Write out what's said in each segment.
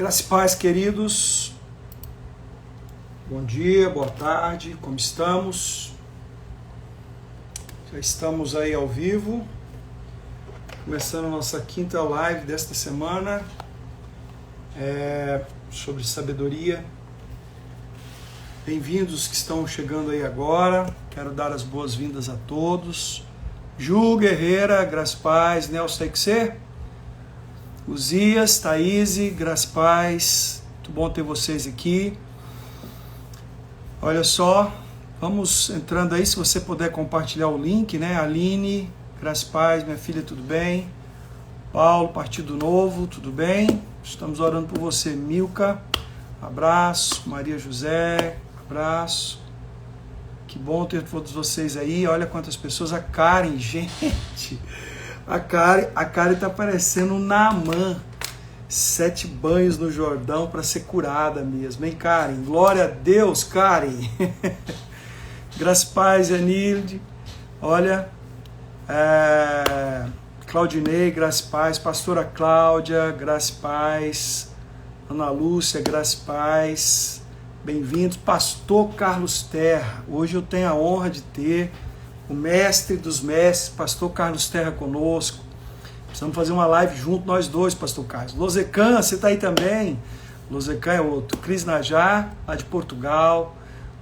Graça e paz, queridos. Bom dia, boa tarde, como estamos? Já estamos aí ao vivo, começando a nossa quinta live desta semana, sobre sabedoria. Bem-vindos que estão chegando aí agora, quero dar as boas-vindas a todos. Ju Guerreira, Graça e paz, Nelson Teixeira, Uzias, Thaís, Graça e paz, muito bom ter vocês aqui. Olha só, vamos entrando aí, se você puder compartilhar o link, né? Aline, Graça e paz, minha filha, tudo bem? Paulo, Partido Novo, tudo bem? Estamos orando por você. Milka, abraço. Maria José, abraço. Que bom ter todos vocês aí. Olha quantas pessoas. A Karen, gente. A Karen tá parecendo um Naamã. 7 banhos no Jordão para ser curada mesmo, hein, Karen? Glória a Deus, Karen. Graça e paz, Anilde. Olha, Claudinei, Graça e paz. Pastora Cláudia, Graça e paz. Ana Lúcia, Graça e paz. Bem-vindos. Pastor Carlos Terra. Hoje eu tenho a honra de ter o mestre dos mestres, Pastor Carlos Terra, conosco. Precisamos fazer uma live junto, nós dois, Pastor Carlos. Lozecan, você está aí também? Lozecan é outro. Cris Najar, lá de Portugal.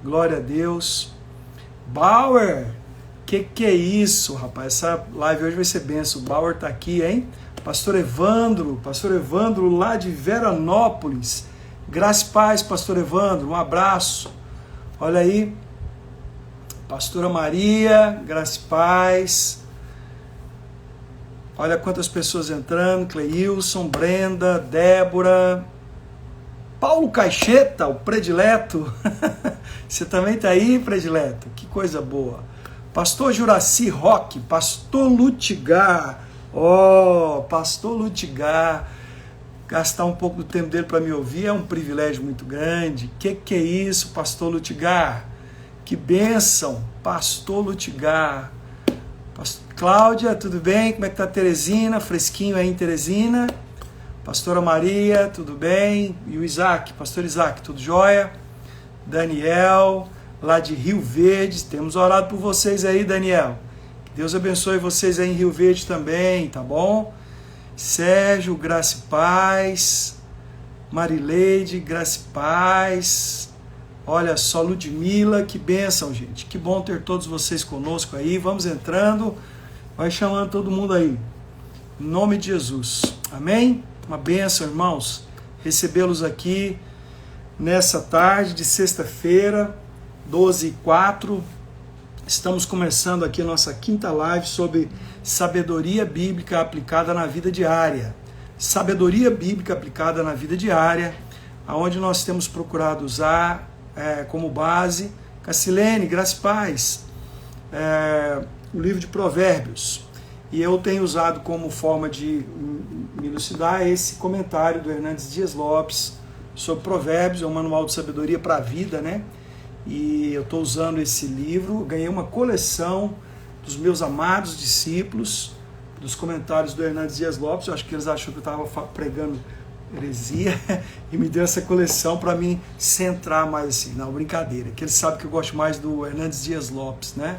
Glória a Deus. Bauer, que é isso, rapaz? Essa live hoje vai ser benção. O Bauer está aqui, hein? Pastor Evandro, lá de Veranópolis. Graça e paz, Pastor Evandro, um abraço. Olha aí. Pastora Maria, Graça e paz. Olha quantas pessoas entrando. Cleilson, Brenda, Débora. Paulo Caixeta, o predileto. Você também está aí, predileto? Que coisa boa. Pastor Juraci Roque, Pastor Lutigar. Pastor Lutigar. Gastar um pouco do tempo dele para me ouvir é um privilégio muito grande. Que é isso, Pastor Lutigar? Que bênção, Pastor Lutigar. Cláudia, tudo bem? Como é que tá a Teresina? Fresquinho aí em Teresina. Pastora Maria, tudo bem? E o Isaac, Pastor Isaac, tudo jóia? Daniel, lá de Rio Verde, temos orado por vocês aí, Daniel. Que Deus abençoe vocês aí em Rio Verde também, tá bom? Sérgio, Graça e paz. Marileide, Graça e paz. Olha só, Ludmila, que bênção, gente. Que bom ter todos vocês conosco aí. Vamos entrando. Vai chamando todo mundo aí. Em nome de Jesus. Amém? Uma bênção, irmãos. Recebê-los aqui nessa tarde de sexta-feira, 12h04. Estamos começando aqui a nossa quinta live sobre sabedoria bíblica aplicada na vida diária. Sabedoria bíblica aplicada na vida diária, onde nós temos procurado usar como base, Cacilene, Graça e paz, o livro de Provérbios. E eu tenho usado como forma de me elucidar esse comentário do Hernandes Dias Lopes sobre Provérbios, é um manual de sabedoria para a vida, né? E eu estou usando esse livro, ganhei uma coleção dos meus amados discípulos, dos comentários do Hernandes Dias Lopes. Eu acho que eles acham que eu estava pregando heresia e me deu essa coleção para mim centrar mais assim, não, brincadeira, que eles sabem que eu gosto mais do Hernandes Dias Lopes, né?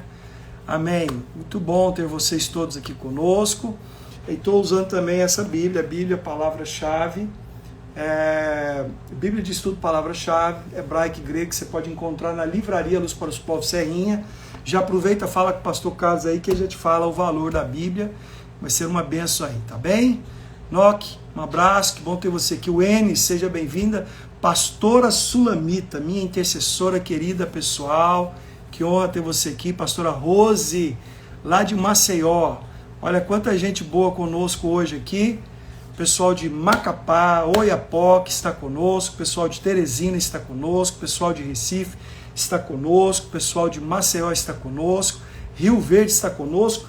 Amém. Muito bom ter vocês todos aqui conosco. E estou usando também essa Bíblia, a Bíblia Palavra-Chave, Bíblia de Estudo Palavra-Chave, hebraico e grego, que você pode encontrar na livraria Luz para os Povos Serrinha. Já aproveita, fala com o pastor Carlos aí, que ele já te fala o valor da Bíblia. Vai ser uma benção aí, tá bem? Noque, um abraço, que bom ter você aqui. O N, seja bem-vinda. Pastora Sulamita, minha intercessora querida, pessoal. Que honra ter você aqui. Pastora Rose, lá de Maceió. Olha quanta gente boa conosco hoje aqui. Pessoal de Macapá, Oiapoque está conosco. Pessoal de Teresina está conosco. Pessoal de Recife está conosco. Pessoal de Maceió está conosco. Rio Verde está conosco.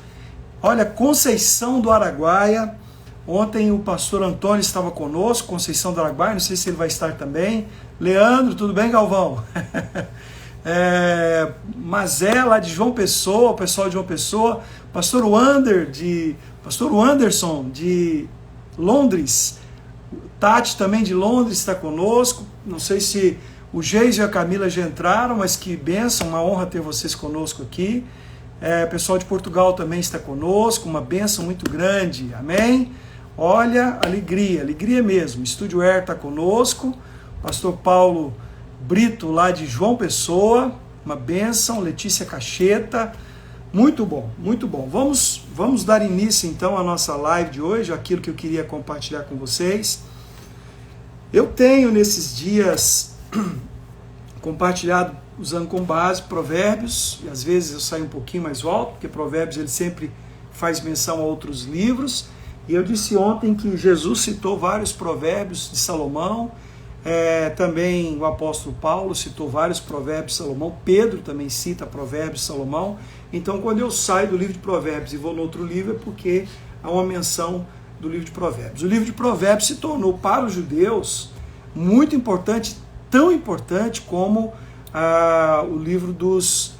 Olha, Conceição do Araguaia. Ontem o pastor Antônio estava conosco, Conceição do Araguaia, não sei se ele vai estar também. Leandro, tudo bem, Galvão? Mazé, lá de João Pessoa, o pessoal de João Pessoa. Pastor Anderson, de Londres. Tati também de Londres está conosco. Não sei se o Geis e a Camila já entraram, mas que bênção, uma honra ter vocês conosco aqui. O pessoal de Portugal também está conosco, uma bênção muito grande, amém? Olha, alegria, alegria mesmo. Estúdio Air está conosco, pastor Paulo Brito lá de João Pessoa, uma bênção, Letícia Cacheta, muito bom, muito bom. Vamos dar início então à nossa live de hoje, aquilo que eu queria compartilhar com vocês. Eu tenho nesses dias compartilhado usando como base Provérbios, e às vezes eu saio um pouquinho mais alto, porque Provérbios ele sempre faz menção a outros livros, e eu disse ontem que Jesus citou vários provérbios de Salomão, também o apóstolo Paulo citou vários provérbios de Salomão, Pedro também cita provérbios de Salomão. Então quando eu saio do livro de Provérbios e vou no outro livro é porque há uma menção do livro de Provérbios. O livro de Provérbios se tornou para os judeus muito importante, tão importante como o livro dos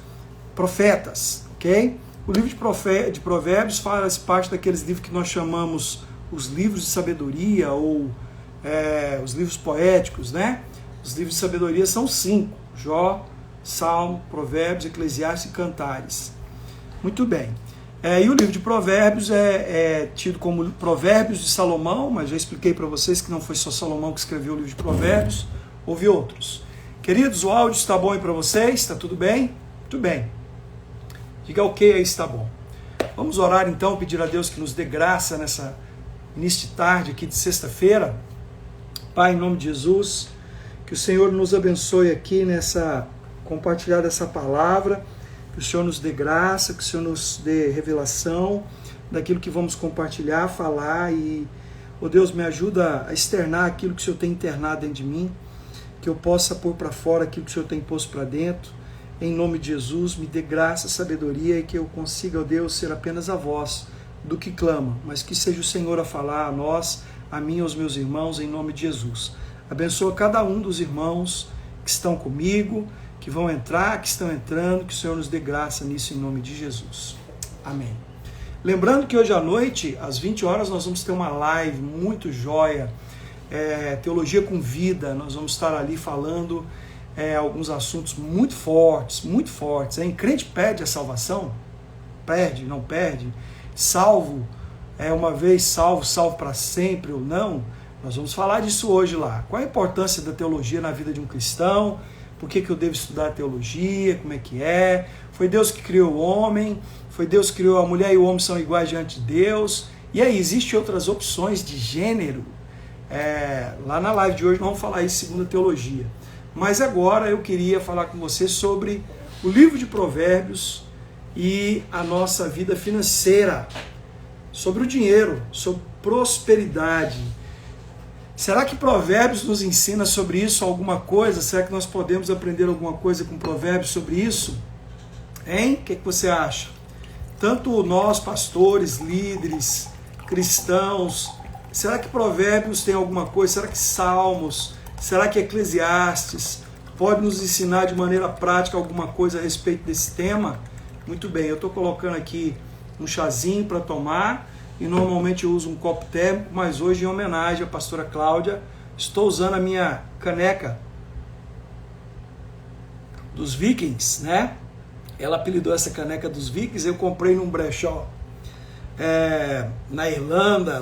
profetas, ok? O livro de Provérbios faz parte daqueles livros que nós chamamos os livros de sabedoria ou os livros poéticos, né? Os livros de sabedoria são 5: Jó, Salmo, Provérbios, Eclesiastes e Cantares. Muito bem. E o livro de Provérbios é tido como Provérbios de Salomão, mas já expliquei para vocês que não foi só Salomão que escreveu o livro de Provérbios, houve outros. Queridos, o áudio está bom aí para vocês? Está tudo bem? Muito bem. Diga ok aí, está bom. Vamos orar então, pedir a Deus que nos dê graça nessa início de tarde aqui de sexta-feira. Pai, em nome de Jesus, que o Senhor nos abençoe aqui nessa compartilhar dessa palavra, que o Senhor nos dê graça, que o Senhor nos dê revelação daquilo que vamos compartilhar, falar e, Deus, me ajuda a externar aquilo que o Senhor tem internado dentro de mim, que eu possa pôr para fora aquilo que o Senhor tem posto para dentro. Em nome de Jesus, me dê graça, sabedoria e que eu consiga, ó Deus, ser apenas a voz do que clama, mas que seja o Senhor a falar a nós, a mim e aos meus irmãos, em nome de Jesus. Abençoa cada um dos irmãos que estão comigo, que vão entrar, que estão entrando, que o Senhor nos dê graça nisso, em nome de Jesus. Amém. Lembrando que hoje à noite, às 20 horas, nós vamos ter uma live muito joia, Teologia com Vida. Nós vamos estar ali falando alguns assuntos muito fortes, hein? Crente perde a salvação? Perde, não perde? Salvo, uma vez salvo, salvo para sempre ou não? Nós vamos falar disso hoje lá. Qual a importância da teologia na vida de um cristão? Por que eu devo estudar a teologia? Como é que é? Foi Deus que criou o homem? Foi Deus que criou a mulher e o homem são iguais diante de Deus? E aí, existem outras opções de gênero? Lá na live de hoje nós vamos falar isso segundo a teologia. Mas agora eu queria falar com você sobre o livro de Provérbios e a nossa vida financeira, sobre o dinheiro, sobre prosperidade. Será que Provérbios nos ensina sobre isso alguma coisa? Será que nós podemos aprender alguma coisa com Provérbios sobre isso? Hein? O que você acha? Tanto nós, pastores, líderes, cristãos, será que Provérbios tem alguma coisa? Será que Salmos? Será que Eclesiastes pode nos ensinar de maneira prática alguma coisa a respeito desse tema? Muito bem, eu estou colocando aqui um chazinho para tomar e normalmente eu uso um copo térmico, mas hoje em homenagem à pastora Cláudia, estou usando a minha caneca dos Vikings, né? Ela apelidou essa caneca dos Vikings, eu comprei num brechó na Irlanda,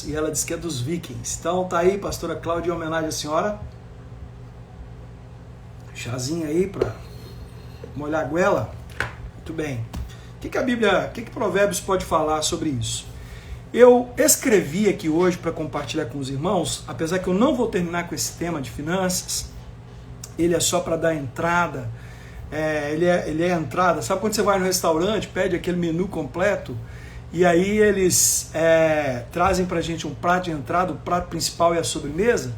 e ela disse que é dos Vikings. Então tá aí, pastora Cláudia, em homenagem à senhora. Chazinho aí para molhar a goela. Muito bem. O que a Bíblia, o que Provérbios pode falar sobre isso? Eu escrevi aqui hoje para compartilhar com os irmãos, apesar que eu não vou terminar com esse tema de finanças, ele é só para dar entrada, ele é entrada. Sabe quando você vai no restaurante, pede aquele menu completo, e aí eles trazem para a gente um prato de entrada, o prato principal e a sobremesa?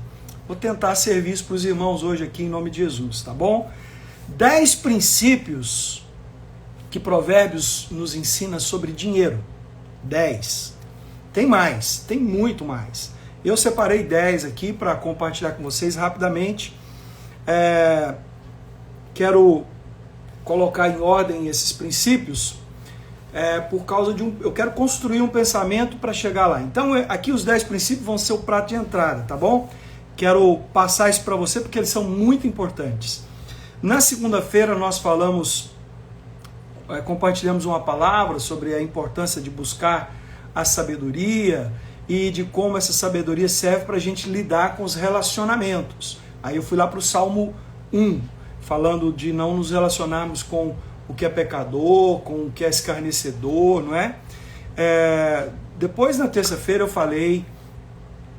Vou tentar servir isso para os irmãos hoje aqui em nome de Jesus, tá bom? 10 princípios que Provérbios nos ensina sobre dinheiro. 10. Tem mais, tem muito mais. Eu separei 10 aqui para compartilhar com vocês rapidamente. Quero colocar em ordem esses princípios por causa de eu quero construir um pensamento para chegar lá. Então aqui os 10 princípios vão ser o prato de entrada, tá bom? Quero passar isso para você porque eles são muito importantes. Na segunda-feira nós compartilhamos uma palavra sobre a importância de buscar a sabedoria e de como essa sabedoria serve para a gente lidar com os relacionamentos. Aí eu fui lá para o Salmo 1, falando de não nos relacionarmos com o que é pecador, com o que é escarnecedor, não é? Depois, na terça-feira, eu falei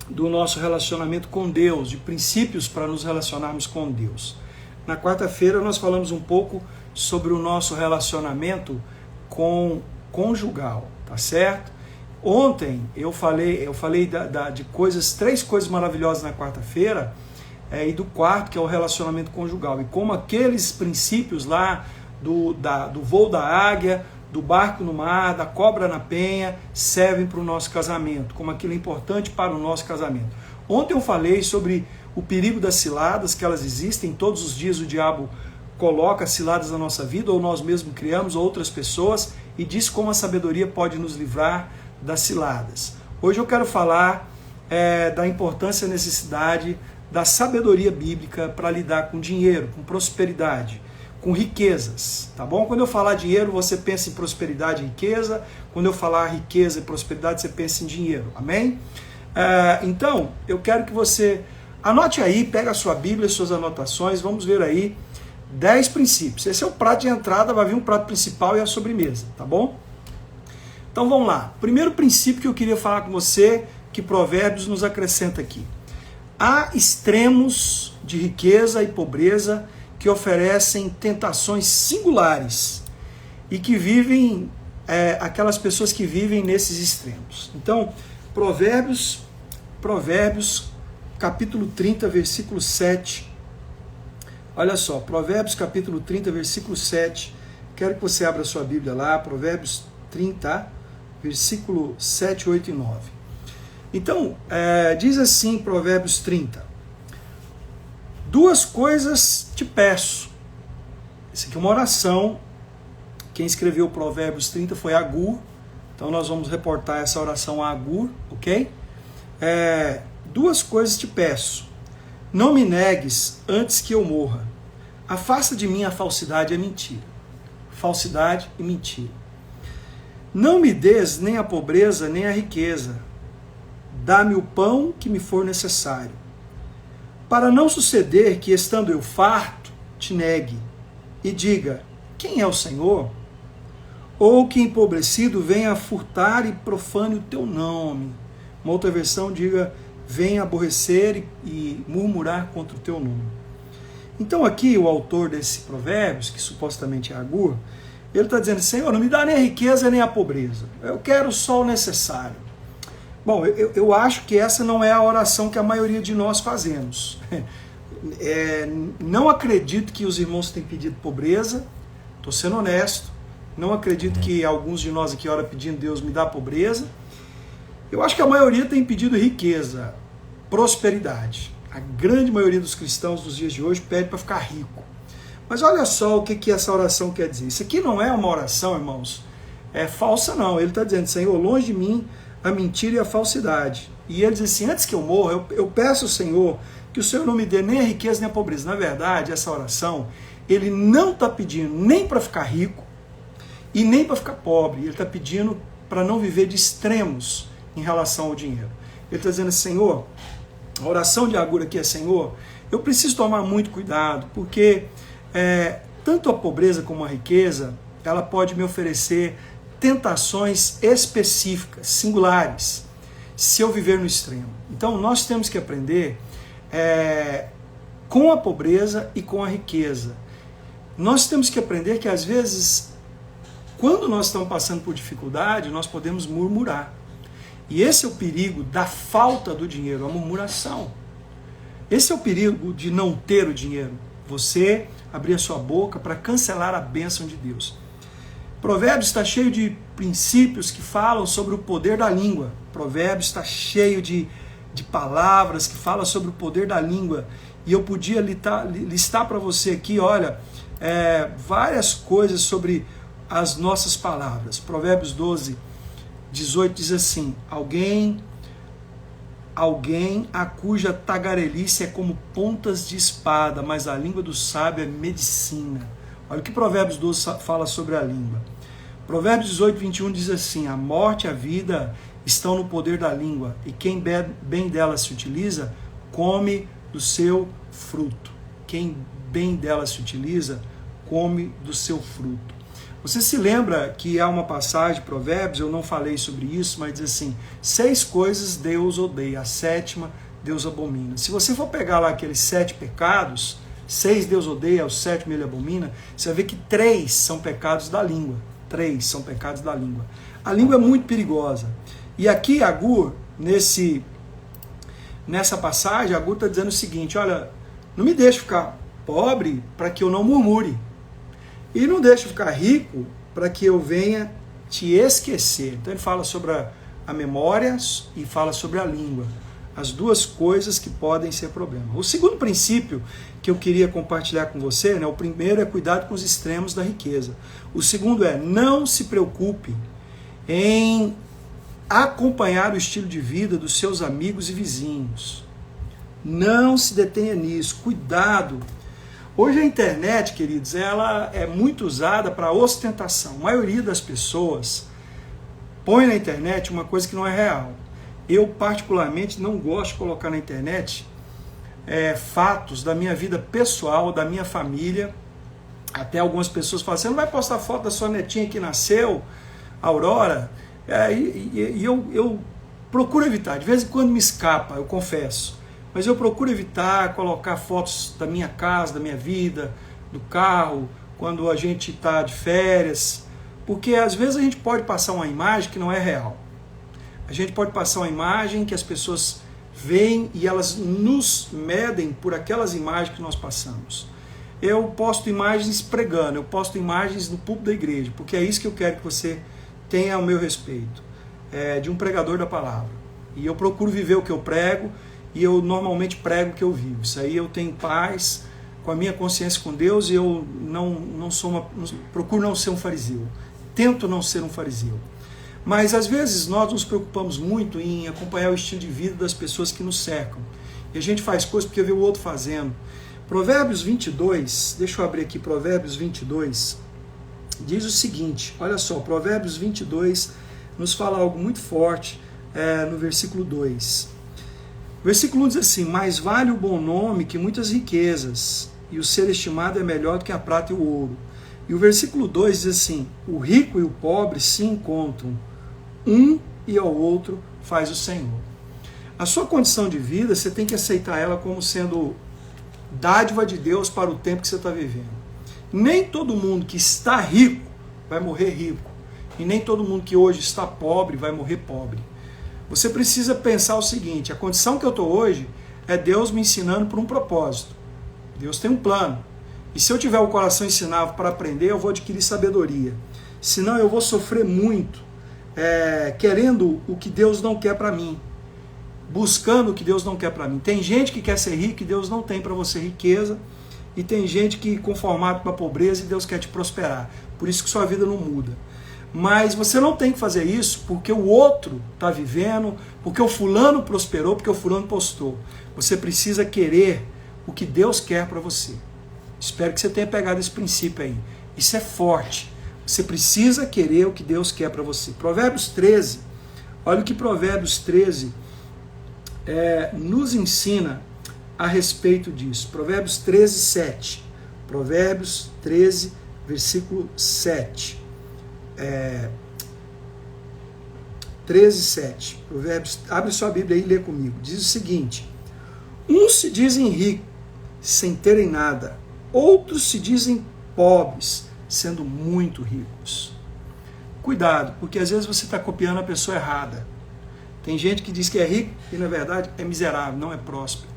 do nosso relacionamento com Deus, de princípios para nos relacionarmos com Deus. Na quarta-feira, nós falamos um pouco sobre o nosso relacionamento conjugal, tá certo? Ontem eu falei de três coisas maravilhosas na quarta-feira, e do quarto, que é o relacionamento conjugal, e como aqueles princípios lá do voo da águia, do barco no mar, da cobra na penha, servem para o nosso casamento, como aquilo é importante para o nosso casamento. Ontem eu falei sobre o perigo das ciladas, que elas existem, todos os dias o diabo coloca ciladas na nossa vida, ou nós mesmos criamos, ou outras pessoas, e diz como a sabedoria pode nos livrar das ciladas. Hoje eu quero falar da importância e necessidade da sabedoria bíblica para lidar com dinheiro, com prosperidade, com riquezas, tá bom? Quando eu falar dinheiro, você pensa em prosperidade e riqueza. Quando eu falar riqueza e prosperidade, você pensa em dinheiro, amém? Então, eu quero que você anote aí, pega a sua Bíblia, suas anotações, vamos ver aí 10 princípios. Esse é o prato de entrada, vai vir um prato principal e a sobremesa, tá bom? Então vamos lá. Primeiro princípio que eu queria falar com você, que Provérbios nos acrescenta aqui. Há extremos de riqueza e pobreza que oferecem tentações singulares e que vivem, aquelas pessoas que vivem nesses extremos. Então, Provérbios capítulo 30, versículo 7. Olha só, Provérbios capítulo 30, versículo 7. Quero que você abra a sua Bíblia lá, Provérbios 30, versículo 7, 8 e 9. Então, diz assim, Provérbios 30. Duas coisas te peço. Isso aqui é uma oração. Quem escreveu Provérbios 30 foi Agur. Então nós vamos reportar essa oração a Agur, ok? Duas coisas te peço. Não me negues antes que eu morra. Afasta de mim a falsidade e a mentira. Falsidade e mentira. Não me des nem a pobreza nem a riqueza. Dá-me o pão que me for necessário. Para não suceder que, estando eu farto, te negue e diga, quem é o Senhor? Ou que empobrecido venha furtar e profane o teu nome. Uma outra versão diga, venha aborrecer e murmurar contra o teu nome. Então aqui o autor desse Provérbios, que supostamente é Agur, ele está dizendo, Senhor, não me dá nem a riqueza nem a pobreza. Eu quero só o necessário. Bom, eu acho que essa não é a oração que a maioria de nós fazemos. Não acredito que os irmãos tenham pedido pobreza, estou sendo honesto. Não acredito que alguns de nós aqui oram pedindo Deus me dá pobreza. Eu acho que a maioria tem pedido riqueza, prosperidade. A grande maioria dos cristãos dos dias de hoje pede para ficar rico. Mas olha só o que essa oração quer dizer. Isso aqui não é uma oração, irmãos, falsa não. Ele está dizendo, Senhor, longe de mim a mentira e a falsidade. E ele diz assim, antes que eu morra, eu peço ao Senhor que o Senhor não me dê nem a riqueza nem a pobreza. Na verdade, essa oração, ele não está pedindo nem para ficar rico e nem para ficar pobre. Ele está pedindo para não viver de extremos em relação ao dinheiro. Ele está dizendo, Senhor, a oração de Agur aqui é, Senhor, eu preciso tomar muito cuidado, porque tanto a pobreza como a riqueza, ela pode me oferecer tentações específicas, singulares, se eu viver no extremo. Então nós temos que aprender com a pobreza e com a riqueza. Nós temos que aprender que às vezes, quando nós estamos passando por dificuldade, nós podemos murmurar. E esse é o perigo da falta do dinheiro, a murmuração. Esse é o perigo de não ter o dinheiro. Você abrir a sua boca para cancelar a bênção de Deus. Provérbios está cheio de princípios que falam sobre o poder da língua. Provérbios está cheio de palavras que falam sobre o poder da língua. E eu podia listar para você aqui, olha, várias coisas sobre as nossas palavras. Provérbios 12, 18 diz assim: alguém a cuja tagarelice é como pontas de espada, mas a língua do sábio é medicina. Olha o que Provérbios 12 fala sobre a língua. Provérbios 18, 21 diz assim: a morte e a vida estão no poder da língua, e quem bem dela se utiliza, come do seu fruto. Quem bem dela se utiliza, come do seu fruto. Você se lembra que há uma passagem de Provérbios, eu não falei sobre isso, mas diz assim: 6 coisas Deus odeia, a 7ª Deus abomina. Se você for pegar lá aqueles 7 pecados, 6 Deus odeia, o 7º ele abomina, você vai ver que 3 são pecados da língua. 3 são pecados da língua. A língua é muito perigosa. E aqui Agur, nessa passagem, Agur está dizendo o seguinte: olha, não me deixe ficar pobre para que eu não murmure. E não deixe ficar rico para que eu venha te esquecer. Então ele fala sobre a memória e fala sobre a língua. As duas coisas que podem ser problema. O segundo princípio que eu queria compartilhar com você, né, o primeiro é cuidado com os extremos da riqueza. O segundo é: não se preocupe em acompanhar o estilo de vida dos seus amigos e vizinhos. Não se detenha nisso. Cuidado. Hoje a internet, queridos, ela é muito usada para ostentação. A maioria das pessoas põe na internet uma coisa que não é real. Eu, particularmente, não gosto de colocar na internet fatos da minha vida pessoal, da minha família. Até algumas pessoas falam: você não vai postar foto da sua netinha que nasceu, Aurora? Eu procuro evitar. De vez em quando me escapa, eu confesso. Mas eu procuro evitar colocar fotos da minha casa, da minha vida, do carro, quando a gente está de férias, porque às vezes a gente pode passar uma imagem que não é real. A gente pode passar uma imagem que as pessoas veem e elas nos medem por aquelas imagens que nós passamos. Eu posto imagens pregando, eu posto imagens no púlpito da igreja, porque é isso que eu quero que você tenha ao meu respeito, de um pregador da palavra. E eu procuro viver o que eu prego, e eu normalmente prego o que eu vivo. Isso aí eu tenho paz com a minha consciência com Deus, e eu procuro não ser um fariseu. Tento não ser um fariseu. Mas às vezes nós nos preocupamos muito em acompanhar o estilo de vida das pessoas que nos cercam. E a gente faz coisas porque vê o outro fazendo. Provérbios 22, deixa eu abrir aqui Provérbios 22, diz o seguinte, olha só, Provérbios 22 nos fala algo muito forte no versículo 2. O versículo 1 diz assim: mais vale o bom nome que muitas riquezas, e o ser estimado é melhor do que a prata e o ouro. E o versículo 2 diz assim: o rico e o pobre se encontram, um e ao outro faz o Senhor. A sua condição de vida, você tem que aceitar ela como sendo dádiva de Deus para o tempo que você está vivendo. Nem todo mundo que está rico vai morrer rico, e nem todo mundo que hoje está pobre vai morrer pobre. Você precisa pensar o seguinte: a condição que eu estou hoje é Deus me ensinando por um propósito. Deus tem um plano. E se eu tiver o coração ensinável para aprender, eu vou adquirir sabedoria. Senão eu vou sofrer muito, querendo o que Deus não quer para mim. Buscando o que Deus não quer para mim. Tem gente que quer ser rico e Deus não tem para você riqueza. E tem gente que conformado com a pobreza e Deus quer te prosperar. Por isso que sua vida não muda. Mas você não tem que fazer isso porque o outro está vivendo, porque o fulano prosperou, porque o fulano postou. Você precisa querer o que Deus quer para você. Espero que você tenha pegado esse princípio aí. Isso é forte. Você precisa querer o que Deus quer para você. Provérbios 13, olha o que Provérbios 13 nos ensina a respeito disso. Provérbios 13, 7. Provérbios 13, versículo 7. 13, 7. Provérbios, abre sua Bíblia aí e lê comigo. Diz o seguinte: uns se dizem ricos sem terem nada, outros se dizem pobres sendo muito ricos. Cuidado, porque às vezes você está copiando a pessoa errada. Tem gente que diz que é rico e na verdade é miserável, não é próspero.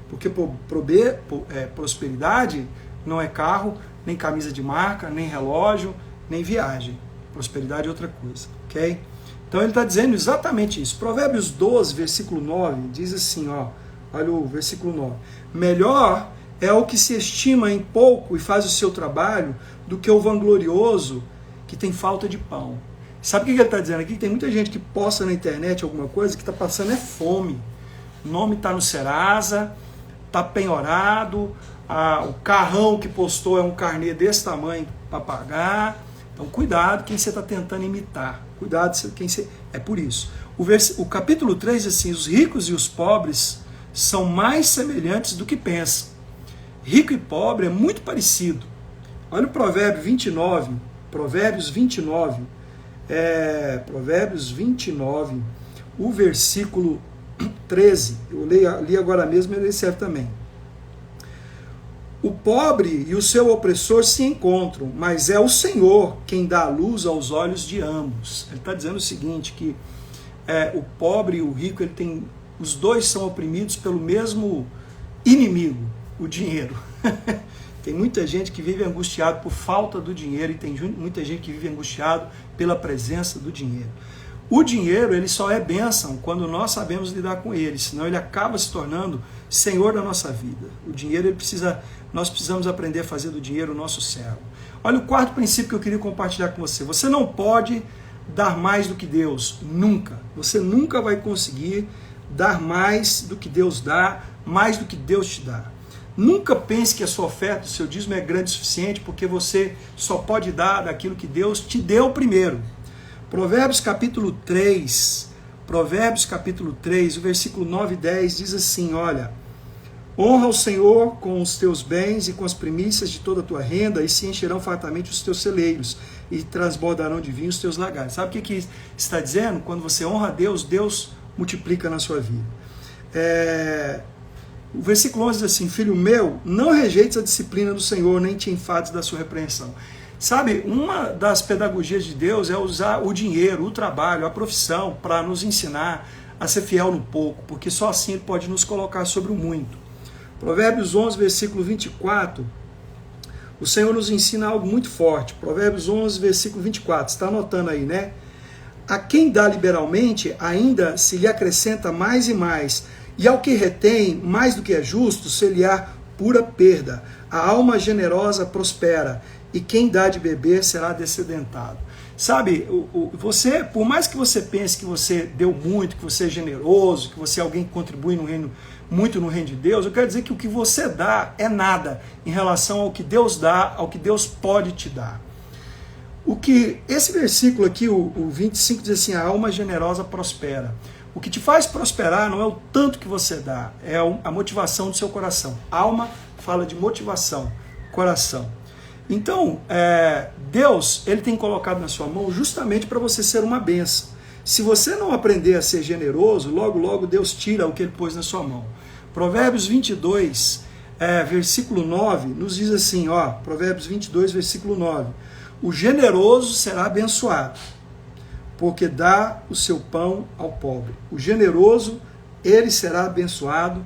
Porque prosperidade não é carro, nem camisa de marca, nem relógio, nem viagem. Prosperidade é outra coisa, ok? Então ele está dizendo exatamente isso. Provérbios 12, versículo 9, diz assim, olha o versículo 9. Melhor é o que se estima em pouco e faz o seu trabalho do que o vanglorioso que tem falta de pão. Sabe o que ele está dizendo aqui? Tem muita gente que posta na internet alguma coisa que está passando fome. O nome está no Serasa, está penhorado, o carrão que postou é um carnê desse tamanho para pagar. Então cuidado quem você está tentando imitar. Cuidado quem você... É por isso. O capítulo 3 diz assim: os ricos e os pobres são mais semelhantes do que pensam. Rico e pobre é muito parecido. Olha o Provérbio 29, Provérbios 29, o versículo 13, eu li agora mesmo, ele serve também. O pobre e o seu opressor se encontram, mas é o Senhor quem dá a luz aos olhos de ambos. Ele está dizendo o seguinte, que o pobre e o rico, os dois são oprimidos pelo mesmo inimigo, o dinheiro. Tem muita gente que vive angustiado por falta do dinheiro e tem muita gente que vive angustiado pela presença do dinheiro. O dinheiro, ele só é bênção quando nós sabemos lidar com ele, senão ele acaba se tornando senhor da nossa vida. O dinheiro, nós precisamos aprender a fazer do dinheiro o nosso servo. Olha o quarto princípio que eu queria compartilhar com você. Você não pode dar mais do que Deus, nunca. Você nunca vai conseguir dar mais do que Deus dá, mais do que Deus te dá. Nunca pense que a sua oferta, o seu dízimo é grande o suficiente, porque você só pode dar daquilo que Deus te deu primeiro. Provérbios capítulo 3, o versículo 9 e 10 diz assim, olha: honra o Senhor com os teus bens e com as primícias de toda a tua renda, e se encherão fartamente os teus celeiros, e transbordarão de vinho os teus lagares. Sabe o que está dizendo? Quando você honra a Deus, Deus multiplica na sua vida. O versículo 11 diz assim: filho meu, não rejeites a disciplina do Senhor, nem te enfades da sua repreensão. Sabe, uma das pedagogias de Deus é usar o dinheiro, o trabalho, a profissão para nos ensinar a ser fiel no pouco, porque só assim Ele pode nos colocar sobre o muito. Provérbios 11, versículo 24, o Senhor nos ensina algo muito forte. Provérbios 11, versículo 24, você está anotando aí, né? A quem dá liberalmente, ainda se lhe acrescenta mais e mais, e ao que retém, mais do que é justo, se lhe há pura perda. A alma generosa prospera, e quem dá de beber será descedentado. Sabe, você, por mais que você pense que você deu muito, que você é generoso, que você é alguém que contribui muito no reino de Deus, eu quero dizer que o que você dá é nada em relação ao que Deus dá, ao que Deus pode te dar. Esse versículo aqui, o 25, diz assim: a alma generosa prospera. O que te faz prosperar não é o tanto que você dá, é a motivação do seu coração. Alma fala de motivação, coração. Então, Deus, Ele tem colocado na sua mão justamente para você ser uma bênção. Se você não aprender a ser generoso, logo, logo Deus tira o que Ele pôs na sua mão. Provérbios 22, versículo 9, nos diz assim, ó, Provérbios 22, versículo 9. O generoso será abençoado, porque dá o seu pão ao pobre. O generoso, ele será abençoado,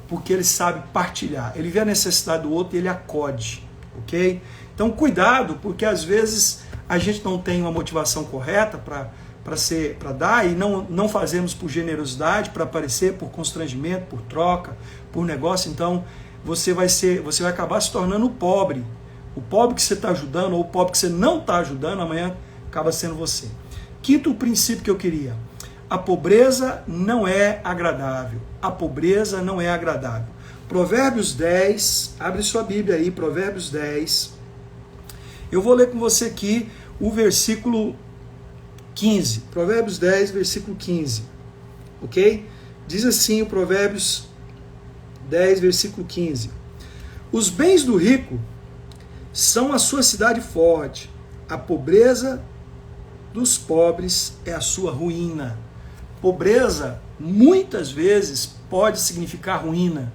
porque ele sabe partilhar. Ele vê a necessidade do outro e ele acode, ok? Então, cuidado, porque às vezes a gente não tem uma motivação correta para dar e não fazemos por generosidade, para aparecer, por constrangimento, por troca, por negócio. Então, você vai acabar se tornando o pobre. O pobre que você está ajudando ou o pobre que você não está ajudando, amanhã acaba sendo você. Quinto princípio que eu queria: a pobreza não é agradável. A pobreza não é agradável. Provérbios 10, abre sua Bíblia aí, Provérbios 10. Eu vou ler com você aqui o versículo 15. Provérbios 10, versículo 15. Ok? Diz assim o Provérbios 10, versículo 15. Os bens do rico são a sua cidade forte. A pobreza dos pobres é a sua ruína. Pobreza, muitas vezes, pode significar ruína.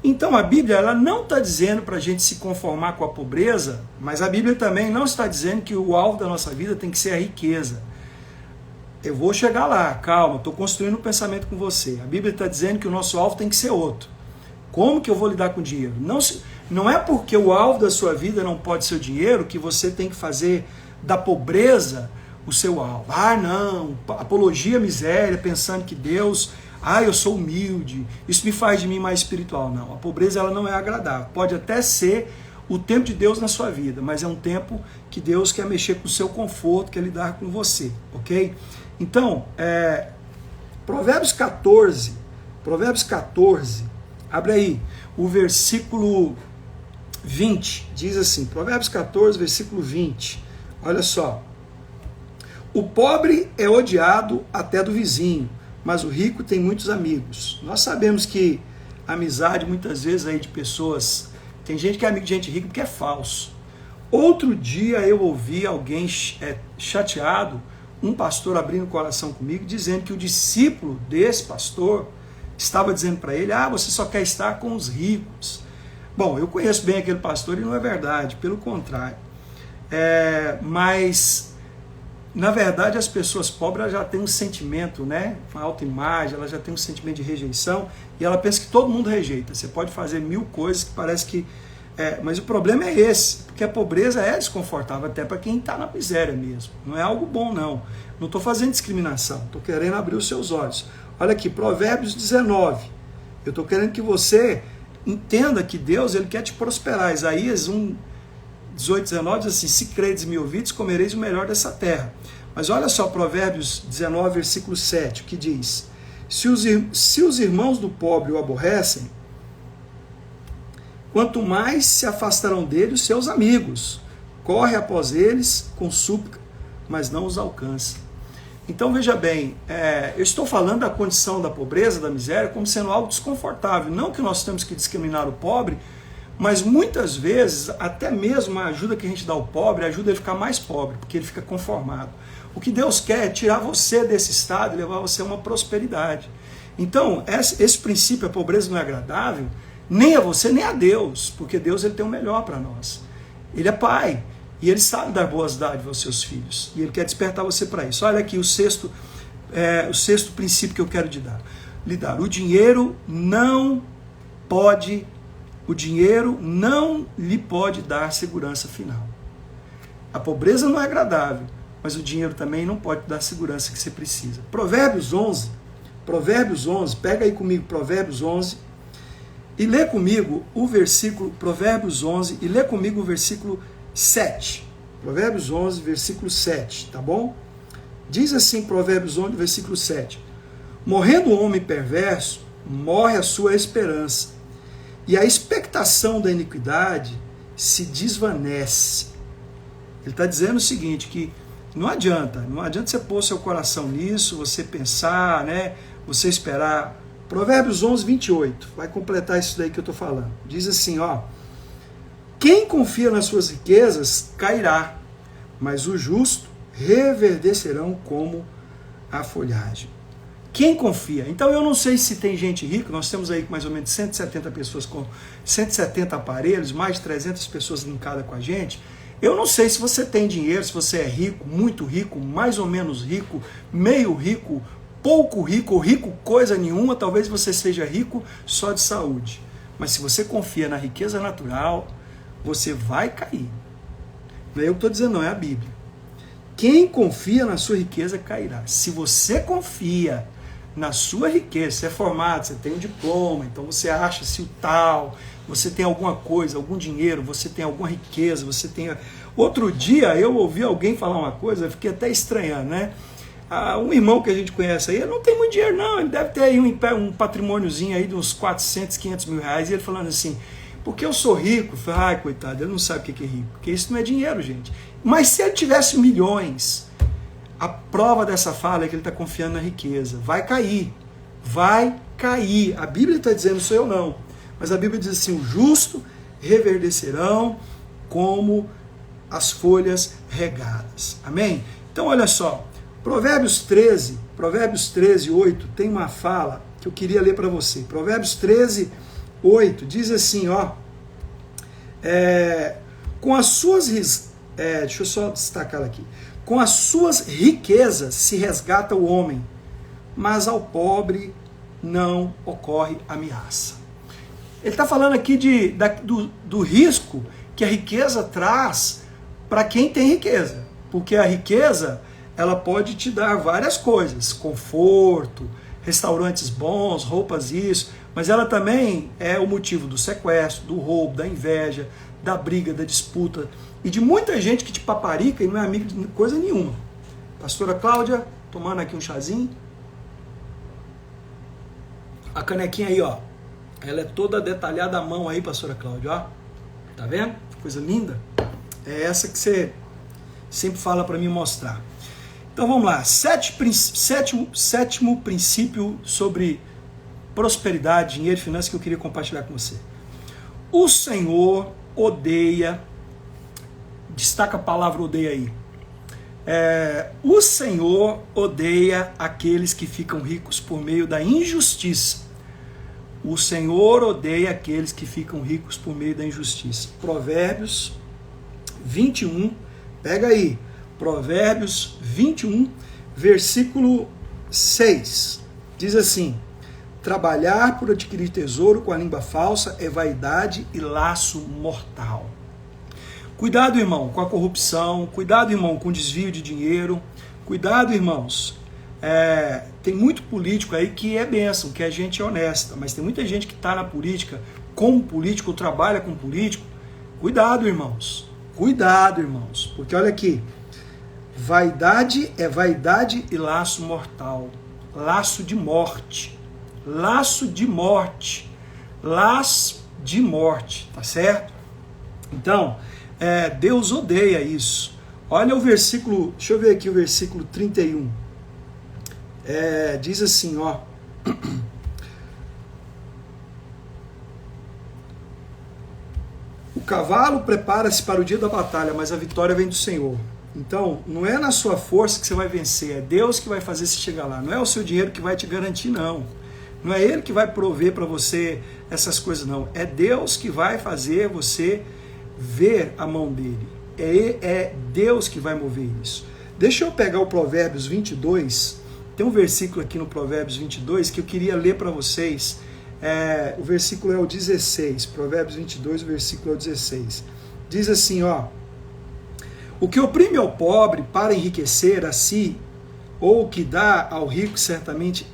Então a Bíblia ela não está dizendo para a gente se conformar com a pobreza, mas a Bíblia também não está dizendo que o alvo da nossa vida tem que ser a riqueza. Eu vou chegar lá, calma, estou construindo um pensamento com você. A Bíblia está dizendo que o nosso alvo tem que ser outro. Como que eu vou lidar com o dinheiro? Não é porque o alvo da sua vida não pode ser o dinheiro que você tem que fazer da pobreza o seu alvo. Ah, não, apologia à miséria, pensando que Deus... eu sou humilde, isso me faz de mim mais espiritual. Não, a pobreza ela não é agradável. Pode até ser o tempo de Deus na sua vida, mas é um tempo que Deus quer mexer com o seu conforto, quer lidar com você, ok? Então, Provérbios 14, abre aí, o versículo 20, diz assim, Provérbios 14, versículo 20, olha só. O pobre é odiado até do vizinho, mas o rico tem muitos amigos. Nós sabemos que a amizade, muitas vezes, aí de pessoas, tem gente que é amigo de gente rica porque é falso. Outro dia eu ouvi alguém chateado, um pastor abrindo o coração comigo, dizendo que o discípulo desse pastor estava dizendo para ele, você só quer estar com os ricos. Bom, eu conheço bem aquele pastor e não é verdade, pelo contrário. Mas, na verdade, as pessoas pobres já têm um sentimento, né? Uma autoimagem, ela já tem um sentimento de rejeição e ela pensa que todo mundo rejeita. Você pode fazer 1000 coisas que parece que... mas o problema é esse, porque a pobreza é desconfortável até para quem está na miséria mesmo. Não é algo bom, não. Não estou fazendo discriminação, estou querendo abrir os seus olhos. Olha aqui, Provérbios 19. Eu estou querendo que você entenda que Deus ele quer te prosperar. Isaías 1, 18, 19 diz assim, se credes e me ouvides, comereis o melhor dessa terra. Mas olha só, Provérbios 19, versículo 7, o que diz? Se os irmãos do pobre o aborrecem, quanto mais se afastarão dele os seus amigos. Corre após eles com súplica, mas não os alcança. Então veja bem, eu estou falando da condição da pobreza, da miséria, como sendo algo desconfortável. Não que nós temos que discriminar o pobre, mas muitas vezes, até mesmo a ajuda que a gente dá ao pobre, ajuda ele a ficar mais pobre, porque ele fica conformado. O que Deus quer é tirar você desse estado e levar você a uma prosperidade. Então, esse princípio, a pobreza não é agradável, nem a você, nem a Deus, porque Deus ele tem o melhor para nós. Ele é Pai, e Ele sabe dar boas dádivas aos seus filhos, e Ele quer despertar você para isso. Olha aqui o sexto princípio que eu quero lhe dar. O dinheiro não lhe pode dar segurança final. A pobreza não é agradável, mas o dinheiro também não pode dar a segurança que você precisa. Provérbios 11, pega aí comigo Provérbios 11, e lê comigo o versículo, Provérbios 11, e lê comigo o versículo 7. Provérbios 11, versículo 7, tá bom? Diz assim, Provérbios 11, versículo 7. Morrendo o homem perverso, morre a sua esperança, e a expectação da iniquidade se desvanece. Ele está dizendo o seguinte, que não adianta você pôr seu coração nisso, você pensar, né, você esperar. Provérbios 11, 28, vai completar isso daí que eu estou falando. Diz assim, quem confia nas suas riquezas cairá, mas o justo reverdecerão como a folhagem. Quem confia? Então eu não sei se tem gente rica, nós temos aí mais ou menos 170 pessoas com 170 aparelhos, mais de 300 pessoas linkadas com a gente. Eu não sei se você tem dinheiro, se você é rico, muito rico, mais ou menos rico, meio rico, pouco rico, ou rico coisa nenhuma, talvez você seja rico só de saúde. Mas se você confia na riqueza natural, você vai cair. Não é eu que estou dizendo, não, é a Bíblia. Quem confia na sua riqueza cairá. Se você confia na sua riqueza, você é formado, você tem um diploma, então você acha-se o tal, você tem alguma coisa, algum dinheiro, você tem alguma riqueza, você tem... Outro dia eu ouvi alguém falar uma coisa, eu fiquei até estranhando, né? Um irmão que a gente conhece aí, ele não tem muito dinheiro não, ele deve ter aí um patrimôniozinho aí de uns 400, 500 mil reais, e ele falando assim, porque eu sou rico, eu falei, ai coitado, ele não sabe o que é rico, porque isso não é dinheiro, gente. Mas se ele tivesse milhões, a prova dessa fala é que ele está confiando na riqueza, vai cair, a Bíblia está dizendo, sou eu não, mas a Bíblia diz assim, o justo reverdecerão como as folhas regadas, amém? Então olha só, Provérbios 13, 8, tem uma fala que eu queria ler para você. Provérbios 13, 8, diz assim, com as suas... deixa eu só destacar ela aqui. Com as suas riquezas se resgata o homem, mas ao pobre não ocorre ameaça. Ele está falando aqui do risco que a riqueza traz para quem tem riqueza. Porque a riqueza... ela pode te dar várias coisas, conforto, restaurantes bons, roupas isso, mas ela também é o motivo do sequestro, do roubo, da inveja, da briga, da disputa e de muita gente que te paparica e não é amigo de coisa nenhuma. Pastora Cláudia, tomando aqui um chazinho. A canequinha aí, ó, ela é toda detalhada à mão aí, pastora Cláudia, ó. Tá vendo? Coisa linda. É essa que você sempre fala para mim mostrar. Então vamos lá. Sétimo princípio sobre prosperidade, dinheiro e finanças que eu queria compartilhar com você. O Senhor odeia, destaca a palavra odeia aí. O Senhor odeia aqueles que ficam ricos por meio da injustiça. O Senhor odeia aqueles que ficam ricos por meio da injustiça. Provérbios 21, pega aí. Provérbios 21, versículo 6. Diz assim: trabalhar por adquirir tesouro com a língua falsa é vaidade e laço mortal. Cuidado, irmão, com a corrupção. Cuidado, irmão, com o desvio de dinheiro. Cuidado, irmãos. Tem muito político aí que é bênção, que é gente honesta, mas tem muita gente que está na política como político, ou trabalha com político. Cuidado, irmãos. Cuidado, irmãos. Porque olha aqui. Vaidade é vaidade e laço mortal. Laço de morte. Laço de morte. Laço de morte. Tá certo? Então, Deus odeia isso. Olha o versículo, deixa eu ver aqui o versículo 31. Diz assim, ó. O cavalo prepara-se para o dia da batalha, mas a vitória vem do Senhor. Então, não é na sua força que você vai vencer, é Deus que vai fazer você chegar lá. Não é o seu dinheiro que vai te garantir, não. Não é Ele que vai prover para você essas coisas, não. É Deus que vai fazer você ver a mão dele. É Deus que vai mover isso. Deixa eu pegar o Provérbios 22. Tem um versículo aqui no Provérbios 22 que eu queria ler para vocês. O versículo é o 16. Provérbios 22, o versículo é o 16. Diz assim, ó. O que oprime ao pobre para enriquecer a si, ou o que dá ao rico certamente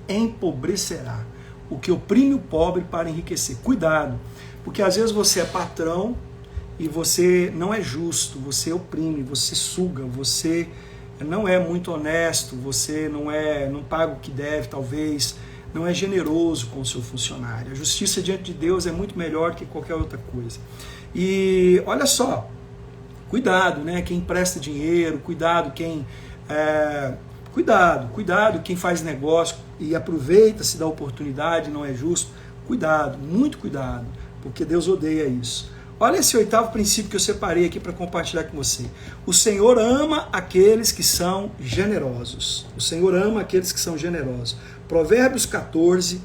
empobrecerá. O que oprime o pobre para enriquecer. Cuidado, porque às vezes você é patrão e você não é justo, você oprime, você suga, você não é muito honesto, você não paga o que deve, talvez, não é generoso com o seu funcionário. A justiça diante de Deus é muito melhor que qualquer outra coisa. E olha só, cuidado, né? Quem empresta dinheiro, cuidado quem quem faz negócio e aproveita-se da oportunidade, não é justo. Cuidado, muito cuidado, porque Deus odeia isso. Olha esse 8º princípio que eu separei aqui para compartilhar com você. O Senhor ama aqueles que são generosos. O Senhor ama aqueles que são generosos. Provérbios 14,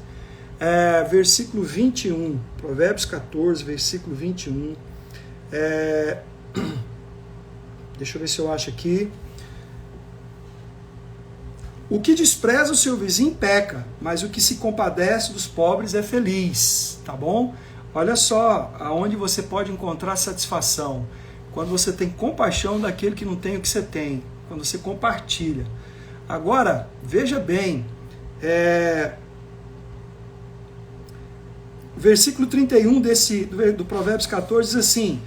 versículo 21. Provérbios 14, versículo 21. Deixa eu ver se eu acho aqui. O que despreza o seu vizinho peca, mas o que se compadece dos pobres é feliz, tá bom? Olha só aonde você pode encontrar satisfação. Quando você tem compaixão daquele que não tem o que você tem. Quando você compartilha. Agora, veja bem. Versículo 31 do Provérbios 14 diz assim: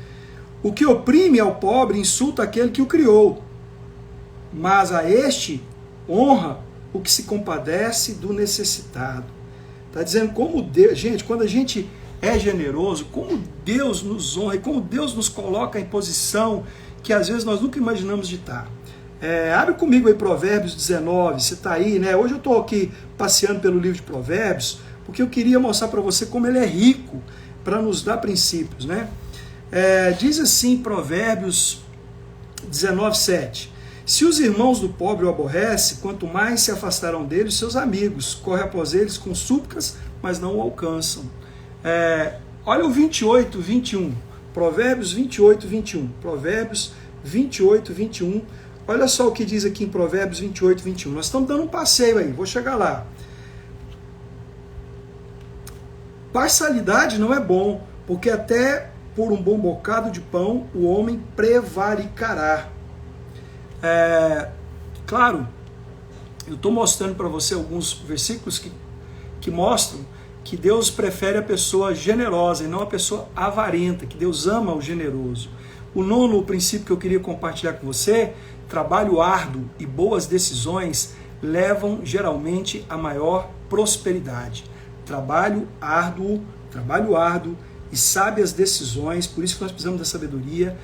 o que oprime ao pobre insulta aquele que o criou, mas a este honra o que se compadece do necessitado. Está dizendo como Deus, gente, quando a gente é generoso, como Deus nos honra e como Deus nos coloca em posição que às vezes nós nunca imaginamos de estar. Abre comigo aí Provérbios 19, você está aí, né? Hoje eu estou aqui passeando pelo livro de Provérbios, porque eu queria mostrar para você como ele é rico para nos dar princípios, né? Diz assim Provérbios 19, 7. Se os irmãos do pobre o aborrecem, quanto mais se afastarão dele os seus amigos. Corre após eles com súplicas, mas não o alcançam. Olha o 28, 21. Provérbios 28, 21. Provérbios 28, 21. Olha só o que diz aqui em Provérbios 28, 21. Nós estamos dando um passeio aí, vou chegar lá. Parcialidade não é bom, porque até por um bom bocado de pão o homem prevaricará. Claro, eu estou mostrando para você alguns versículos que mostram que Deus prefere a pessoa generosa e não a pessoa avarenta, que Deus ama o generoso. O nono princípio que eu queria compartilhar com você: trabalho árduo e boas decisões levam geralmente a maior prosperidade. Trabalho árduo e sábias decisões, por isso que nós precisamos da sabedoria,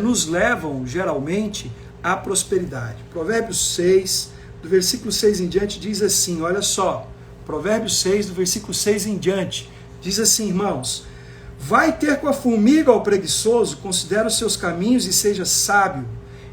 nos levam geralmente à prosperidade. Provérbios 6, do versículo 6 em diante, diz assim, olha só, Provérbios 6, do versículo 6 em diante, diz assim, irmãos: vai ter com a formiga ao preguiçoso, considera os seus caminhos e seja sábio.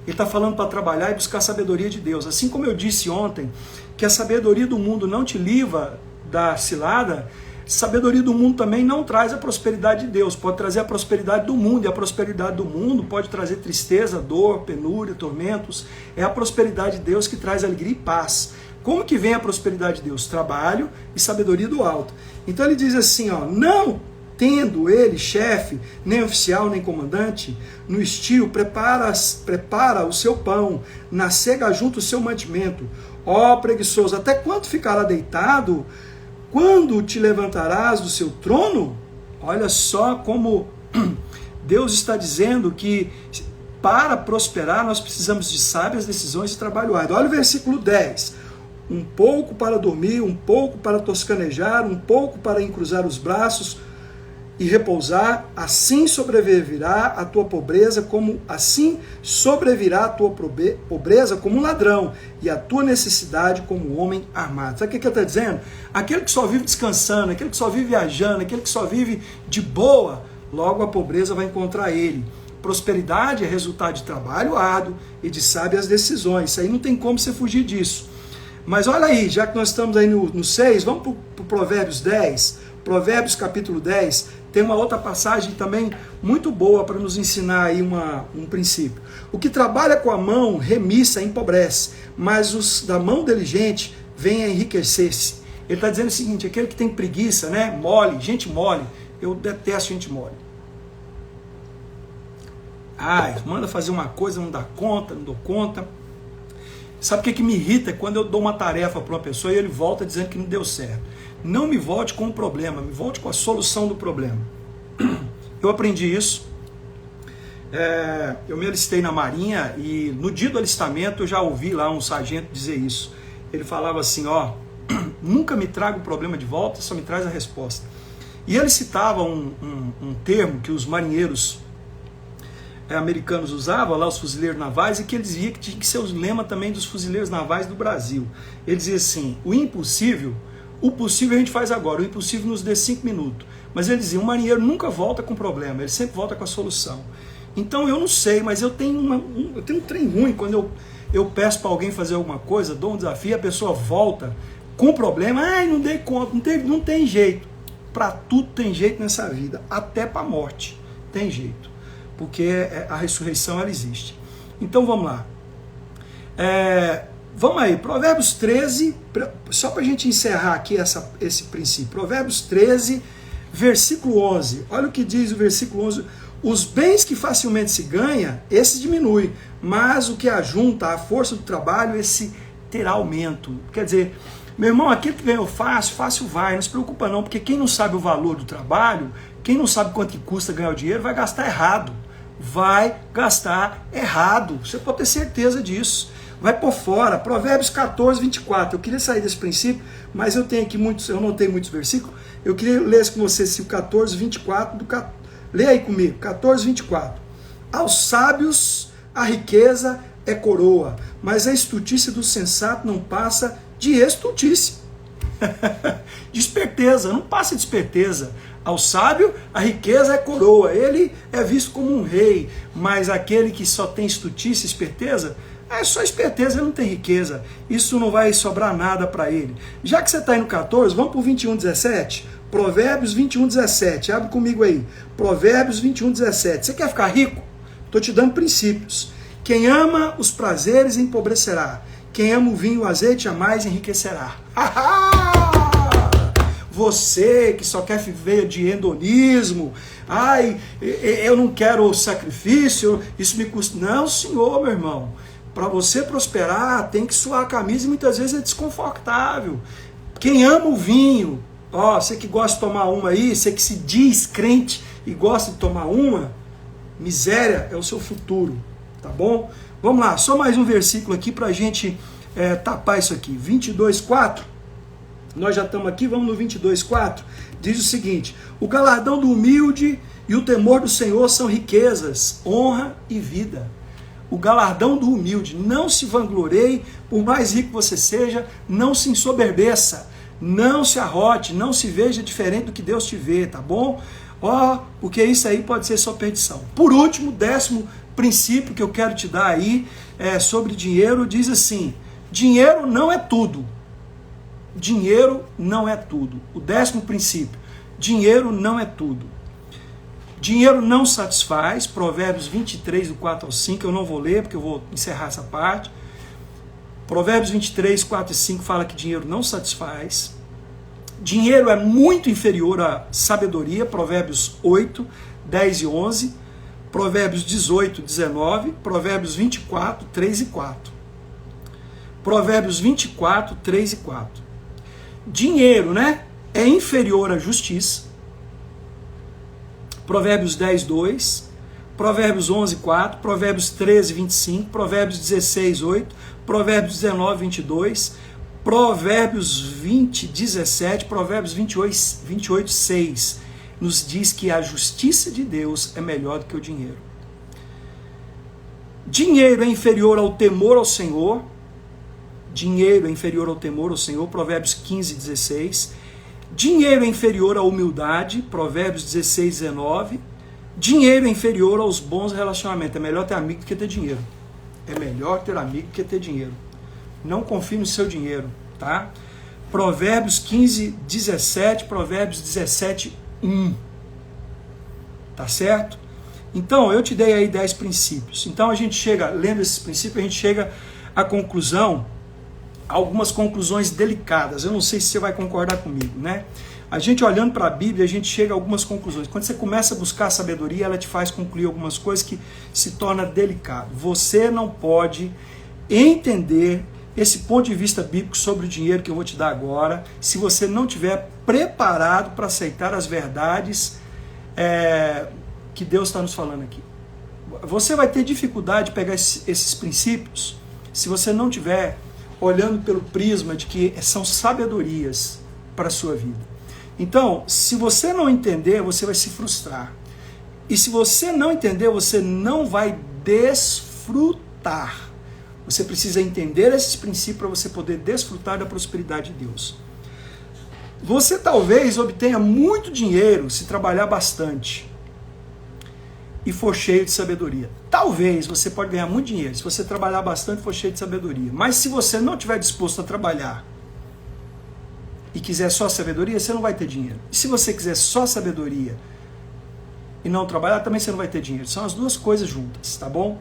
Ele está falando para trabalhar e buscar a sabedoria de Deus. Assim como eu disse ontem, que a sabedoria do mundo não te livra da cilada, sabedoria do mundo também não traz a prosperidade de Deus. Pode trazer a prosperidade do mundo, e a prosperidade do mundo pode trazer tristeza, dor, penúria, tormentos. É a prosperidade de Deus que traz alegria e paz. Como que vem a prosperidade de Deus? Trabalho e sabedoria do alto. Então ele diz assim, ó, não tendo ele chefe, nem oficial, nem comandante, no estio prepara o seu pão, na cega junta o seu mantimento. Ó preguiçoso, até quando ficará deitado? Quando te levantarás do seu trono? Olha só como Deus está dizendo que para prosperar nós precisamos de sábias decisões e trabalho árduo. Olha o versículo 10. Um pouco para dormir, um pouco para toscanejar, um pouco para encruzar os braços e repousar, assim sobreviverá a tua pobreza como um ladrão, e a tua necessidade como um homem armado. Sabe o que ele está dizendo? Aquele que só vive descansando, aquele que só vive viajando, aquele que só vive de boa, logo a pobreza vai encontrar ele. Prosperidade é resultado de trabalho árduo e de sábias decisões. Isso aí não tem como você fugir disso. Mas olha aí, já que nós estamos aí no 6, vamos para o Provérbios 10. Provérbios capítulo 10, tem uma outra passagem também muito boa para nos ensinar aí um princípio. O que trabalha com a mão remissa empobrece, mas os da mão diligente vêm a enriquecer-se. Ele está dizendo o seguinte, aquele que tem preguiça, né, mole, gente mole, eu detesto gente mole. Manda fazer uma coisa, não dá conta, não dou conta. Sabe o que me irrita? É quando eu dou uma tarefa para uma pessoa e ele volta dizendo que não deu certo. Não me volte com o problema, me volte com a solução do problema. Eu aprendi isso. Eu me alistei na Marinha e no dia do alistamento eu já ouvi lá um sargento dizer isso. Ele falava assim, ó, nunca me traga o problema de volta, só me traz a resposta. E ele citava um termo que os marinheiros americanos usavam, lá os fuzileiros navais, e que ele dizia que tinha que ser o lema também dos fuzileiros navais do Brasil. Ele dizia assim, o possível a gente faz agora, o impossível nos dê 5 minutos. Mas ele dizia, um marinheiro nunca volta com problema, ele sempre volta com a solução. Então eu não sei, mas eu tenho um trem ruim quando eu peço para alguém fazer alguma coisa, dou um desafio, a pessoa volta com problema, não dei conta, não tem jeito. Para tudo tem jeito nessa vida, até para a morte tem jeito. Porque a ressurreição ela existe. Então vamos lá. Vamos aí, Provérbios 13, só para a gente encerrar aqui esse princípio. Provérbios 13, versículo 11. Olha o que diz o versículo 11. Os bens que facilmente se ganha, esse diminui, mas o que ajunta à força do trabalho, esse terá aumento. Quer dizer, meu irmão, aquilo que ganhou fácil vai, não se preocupa não, porque quem não sabe o valor do trabalho, quem não sabe quanto que custa ganhar o dinheiro, vai gastar errado. Você pode ter certeza disso. Vai por fora. Provérbios 14, 24. Eu queria sair desse princípio, mas eu notei muitos versículos. Eu queria ler com você o 14, 24. Leia aí comigo, 14, 24. Aos sábios a riqueza é coroa, mas a estultícia do sensato não passa de estultícia. De esperteza, não passa de esperteza. Ao sábio, a riqueza é coroa, ele é visto como um rei, mas aquele que só tem estultícia e esperteza, é só esperteza, ele não tem riqueza, isso não vai sobrar nada para ele. Já que você está aí no 14, vamos para o 21, 17, Provérbios 21, 17, abre comigo aí, Provérbios 21, 17, você quer ficar rico? Estou te dando princípios. Quem ama os prazeres empobrecerá, quem ama o vinho e o azeite jamais enriquecerá. Você que só quer viver de hedonismo, eu não quero sacrifício, isso me custa. Não, senhor, meu irmão. Para você prosperar, tem que suar a camisa e muitas vezes é desconfortável. Quem ama o vinho Ó, você que gosta de tomar uma aí, você que se diz crente e gosta de tomar uma, miséria é o seu futuro, tá bom? Vamos lá, só mais um versículo aqui para a gente tapar isso aqui. 22:4, nós já estamos aqui, vamos no 22:4, diz o seguinte: o galardão do humilde e o temor do Senhor são riquezas, honra e vida. O galardão do humilde, não se vanglorie, por mais rico você seja, não se ensoberbeça, não se arrote, não se veja diferente do que Deus te vê, tá bom? Ó, porque isso aí pode ser sua perdição. Por último, 10º princípio que eu quero te dar aí sobre dinheiro, diz assim: dinheiro não é tudo. Dinheiro não é tudo. O 10º princípio: dinheiro não é tudo. Dinheiro não satisfaz. Provérbios 23, do 4 ao 5, eu não vou ler porque eu vou encerrar essa parte. Provérbios 23, 4 e 5 fala que dinheiro não satisfaz. Dinheiro é muito inferior à sabedoria. Provérbios 8, 10 e 11. Provérbios 18, 19. Provérbios 24, 3 e 4. Provérbios 24, 3 e 4. Dinheiro, né, é inferior à justiça. Provérbios 10, 2. Provérbios 11, 4. Provérbios 13, 25. Provérbios 16, 8. Provérbios 19, 22. Provérbios 20, 17. Provérbios 28, 6. Nos diz que a justiça de Deus é melhor do que o dinheiro. Dinheiro é inferior ao temor ao Senhor. Dinheiro é inferior ao temor ao Senhor. Provérbios 15, 16. Dinheiro é inferior à humildade, Provérbios 16, 19. Dinheiro é inferior aos bons relacionamentos. É melhor ter amigo do que ter dinheiro. É melhor ter amigo do que ter dinheiro. Não confie no seu dinheiro, tá? Provérbios 15, 17, Provérbios 17, 1. Tá certo? Então, eu te dei aí 10 princípios. Então, a gente chega, lendo esses princípios, a gente chega à conclusão, algumas conclusões delicadas. Eu não sei se você vai concordar comigo, né? A gente olhando para a Bíblia, a gente chega a algumas conclusões. Quando você começa a buscar a sabedoria, ela te faz concluir algumas coisas que se torna delicado. Você não pode entender esse ponto de vista bíblico sobre o dinheiro que eu vou te dar agora, se você não estiver preparado para aceitar as verdades que Deus está nos falando aqui. Você vai ter dificuldade de pegar esses princípios se você não tiver olhando pelo prisma de que são sabedorias para a sua vida. Então, se você não entender, você vai se frustrar. E se você não entender, você não vai desfrutar. Você precisa entender esses princípios para você poder desfrutar da prosperidade de Deus. Você talvez obtenha muito dinheiro se trabalhar bastante e for cheio de sabedoria. Talvez você pode ganhar muito dinheiro se você trabalhar bastante e for cheio de sabedoria. Mas se você não estiver disposto a trabalhar e quiser só sabedoria, você não vai ter dinheiro. E se você quiser só sabedoria e não trabalhar, também você não vai ter dinheiro. São as duas coisas juntas, tá bom?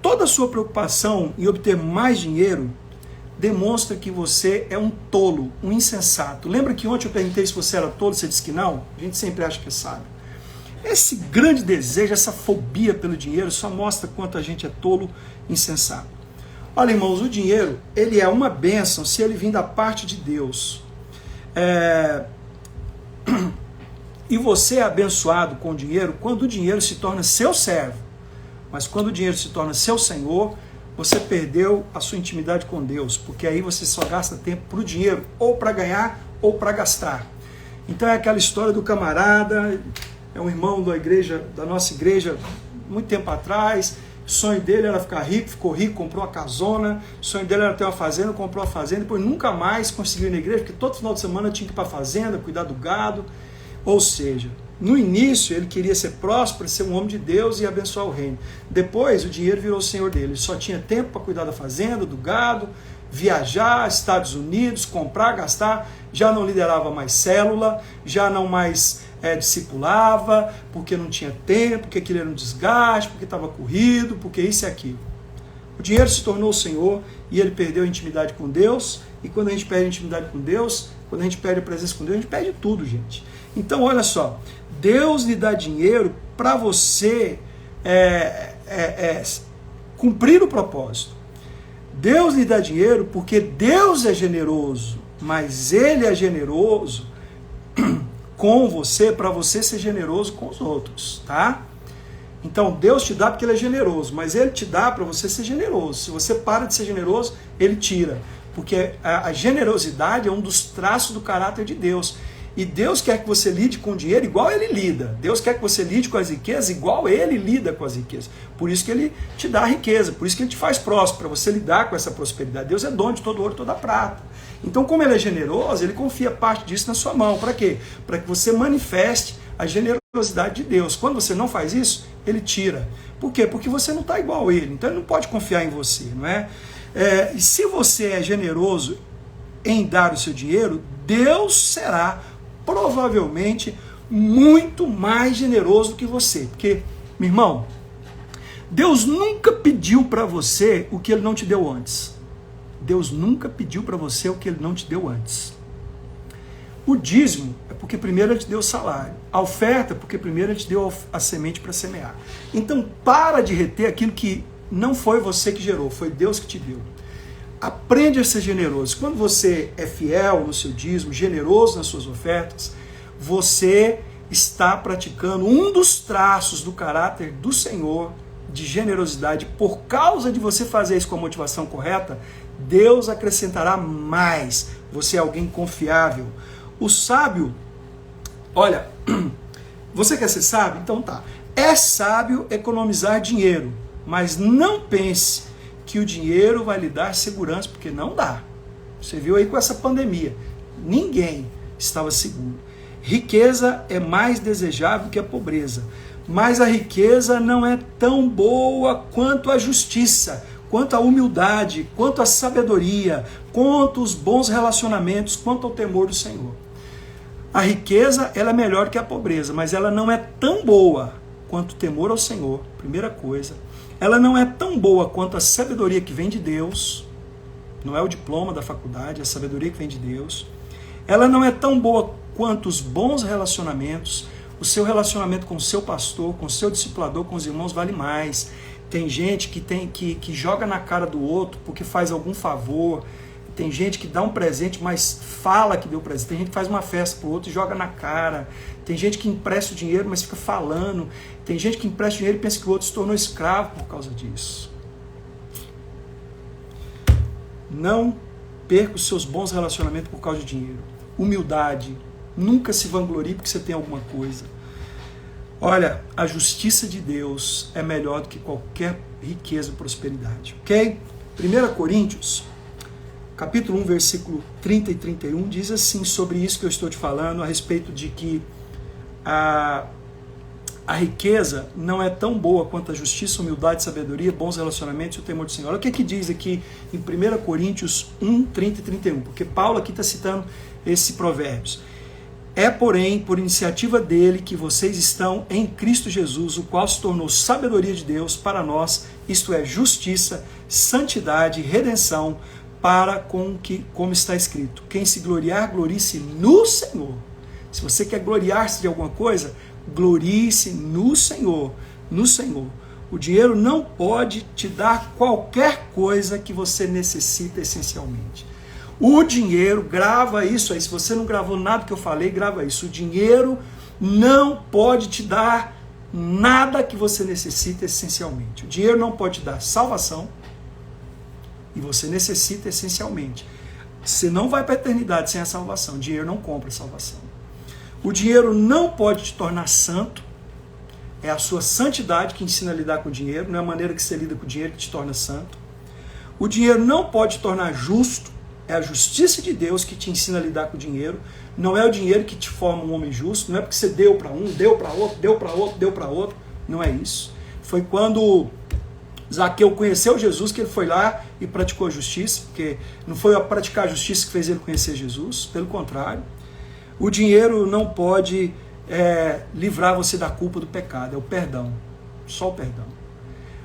Toda a sua preocupação em obter mais dinheiro demonstra que você é um tolo, um insensato. Lembra que ontem eu perguntei se você era tolo, você disse que não? A gente sempre acha que é sábio. Esse grande desejo, essa fobia pelo dinheiro só mostra quanto a gente é tolo, insensato. Olha, irmãos, o dinheiro, ele é uma bênção se ele vir da parte de Deus. E você é abençoado com o dinheiro quando o dinheiro se torna seu servo. Mas quando o dinheiro se torna seu senhor, você perdeu a sua intimidade com Deus, porque aí você só gasta tempo para o dinheiro, ou para ganhar, ou para gastar. Então é aquela história do camarada, é um irmão da nossa igreja, muito tempo atrás, o sonho dele era ficar rico, ficou rico, comprou uma casona, o sonho dele era ter uma fazenda, comprou a fazenda, depois nunca mais conseguiu ir na igreja, porque todo final de semana tinha que ir para a fazenda, cuidar do gado. Ou seja, no início ele queria ser próspero, ser um homem de Deus e abençoar o reino. Depois o dinheiro virou o senhor dele, ele só tinha tempo para cuidar da fazenda, do gado, viajar, Estados Unidos, comprar, gastar, já não liderava mais célula, já não mais discipulava, porque não tinha tempo, porque aquilo era um desgaste, porque estava corrido, porque isso e aquilo. O dinheiro se tornou o Senhor e ele perdeu a intimidade com Deus, e quando a gente perde a intimidade com Deus, quando a gente perde a presença com Deus, a gente perde tudo, gente. Então, olha só, Deus lhe dá dinheiro para você cumprir o propósito. Deus lhe dá dinheiro porque Deus é generoso mas Ele é generoso com você, para você ser generoso com os outros, tá? Então, Deus te dá porque Ele é generoso, mas Ele te dá para você ser generoso. Se você para de ser generoso, Ele tira. Porque a generosidade é um dos traços do caráter de Deus. E Deus quer que você lide com o dinheiro igual Ele lida. Deus quer que você lide com as riquezas igual Ele lida com as riquezas. Por isso que Ele te dá a riqueza, por isso que Ele te faz próspero, para você lidar com essa prosperidade. Deus é dono de todo ouro e toda prata. Então, como Ele é generoso, Ele confia parte disso na sua mão. Para quê? Para que você manifeste a generosidade de Deus. Quando você não faz isso, Ele tira. Por quê? Porque você não está igual a Ele. Então, Ele não pode confiar em você, não é? E se você é generoso em dar o seu dinheiro, Deus será provavelmente muito mais generoso do que você. Porque, meu irmão, Deus nunca pediu para você o que Ele não te deu antes. Deus nunca pediu para você o que Ele não te deu antes. O dízimo é porque primeiro Ele te deu o salário. A oferta é porque primeiro Ele te deu a semente para semear. Então, para de reter aquilo que não foi você que gerou, foi Deus que te deu. Aprende a ser generoso. Quando você é fiel no seu dízimo, generoso nas suas ofertas, você está praticando um dos traços do caráter do Senhor de generosidade. Por causa de você fazer isso com a motivação correta, Deus acrescentará mais. Você é alguém confiável. O sábio, olha, você quer ser sábio? Então tá. É sábio economizar dinheiro, mas não pense que o dinheiro vai lhe dar segurança, porque não dá. Você viu aí com essa pandemia, ninguém estava seguro. Riqueza é mais desejável que a pobreza, mas a riqueza não é tão boa quanto a justiça, quanto a humildade, quanto a sabedoria, quanto os bons relacionamentos, quanto ao temor do Senhor. A riqueza, ela é melhor que a pobreza, mas ela não é tão boa quanto o temor ao Senhor, primeira coisa. Ela não é tão boa quanto a sabedoria que vem de Deus, não é o diploma da faculdade, é a sabedoria que vem de Deus. Ela não é tão boa quanto os bons relacionamentos. O seu relacionamento com o seu pastor, com o seu discipulador, com os irmãos vale mais. Tem gente que joga na cara do outro porque faz algum favor. Tem gente que dá um presente, mas fala que deu presente. Tem gente que faz uma festa pro outro e joga na cara. Tem gente que empresta o dinheiro, mas fica falando. Tem gente que empresta o dinheiro e pensa que o outro se tornou escravo por causa disso. Não perca os seus bons relacionamentos por causa de dinheiro. Humildade. Nunca se vanglorie porque você tem alguma coisa. Olha, a justiça de Deus é melhor do que qualquer riqueza e prosperidade. Ok? 1 Coríntios, capítulo 1, versículo 30 e 31, diz assim sobre isso que eu estou te falando, a respeito de que a riqueza não é tão boa quanto a justiça, humildade, sabedoria, bons relacionamentos e o temor do Senhor. Olha o que diz aqui em 1 Coríntios 1, 30 e 31, porque Paulo aqui está citando esse provérbios. É, porém, por iniciativa dele que vocês estão em Cristo Jesus, o qual se tornou sabedoria de Deus para nós, isto é, justiça, santidade, redenção, para com que, como está escrito, quem se gloriar, glorie-se no Senhor. Se você quer gloriar-se de alguma coisa, glorie-se no Senhor, no Senhor. O dinheiro não pode te dar qualquer coisa que você necessita essencialmente. O dinheiro, grava isso aí, se você não gravou nada que eu falei, grava isso. O dinheiro não pode te dar nada que você necessita essencialmente. O dinheiro não pode te dar salvação, e você necessita essencialmente. Você não vai para a eternidade sem a salvação. O dinheiro não compra a salvação. O dinheiro não pode te tornar santo. É a sua santidade que ensina a lidar com o dinheiro, não é a maneira que você lida com o dinheiro que te torna santo. O dinheiro não pode te tornar justo. É a justiça de Deus que te ensina a lidar com o dinheiro. Não é o dinheiro que te forma um homem justo. Não é porque você deu para um, deu para outro, deu para outro, deu para outro. Não é isso. Foi quando Zaqueu conheceu Jesus que ele foi lá e praticou a justiça. Porque não foi a praticar a justiça que fez ele conhecer Jesus. Pelo contrário. O dinheiro não pode livrar você da culpa do pecado. É o perdão. Só o perdão.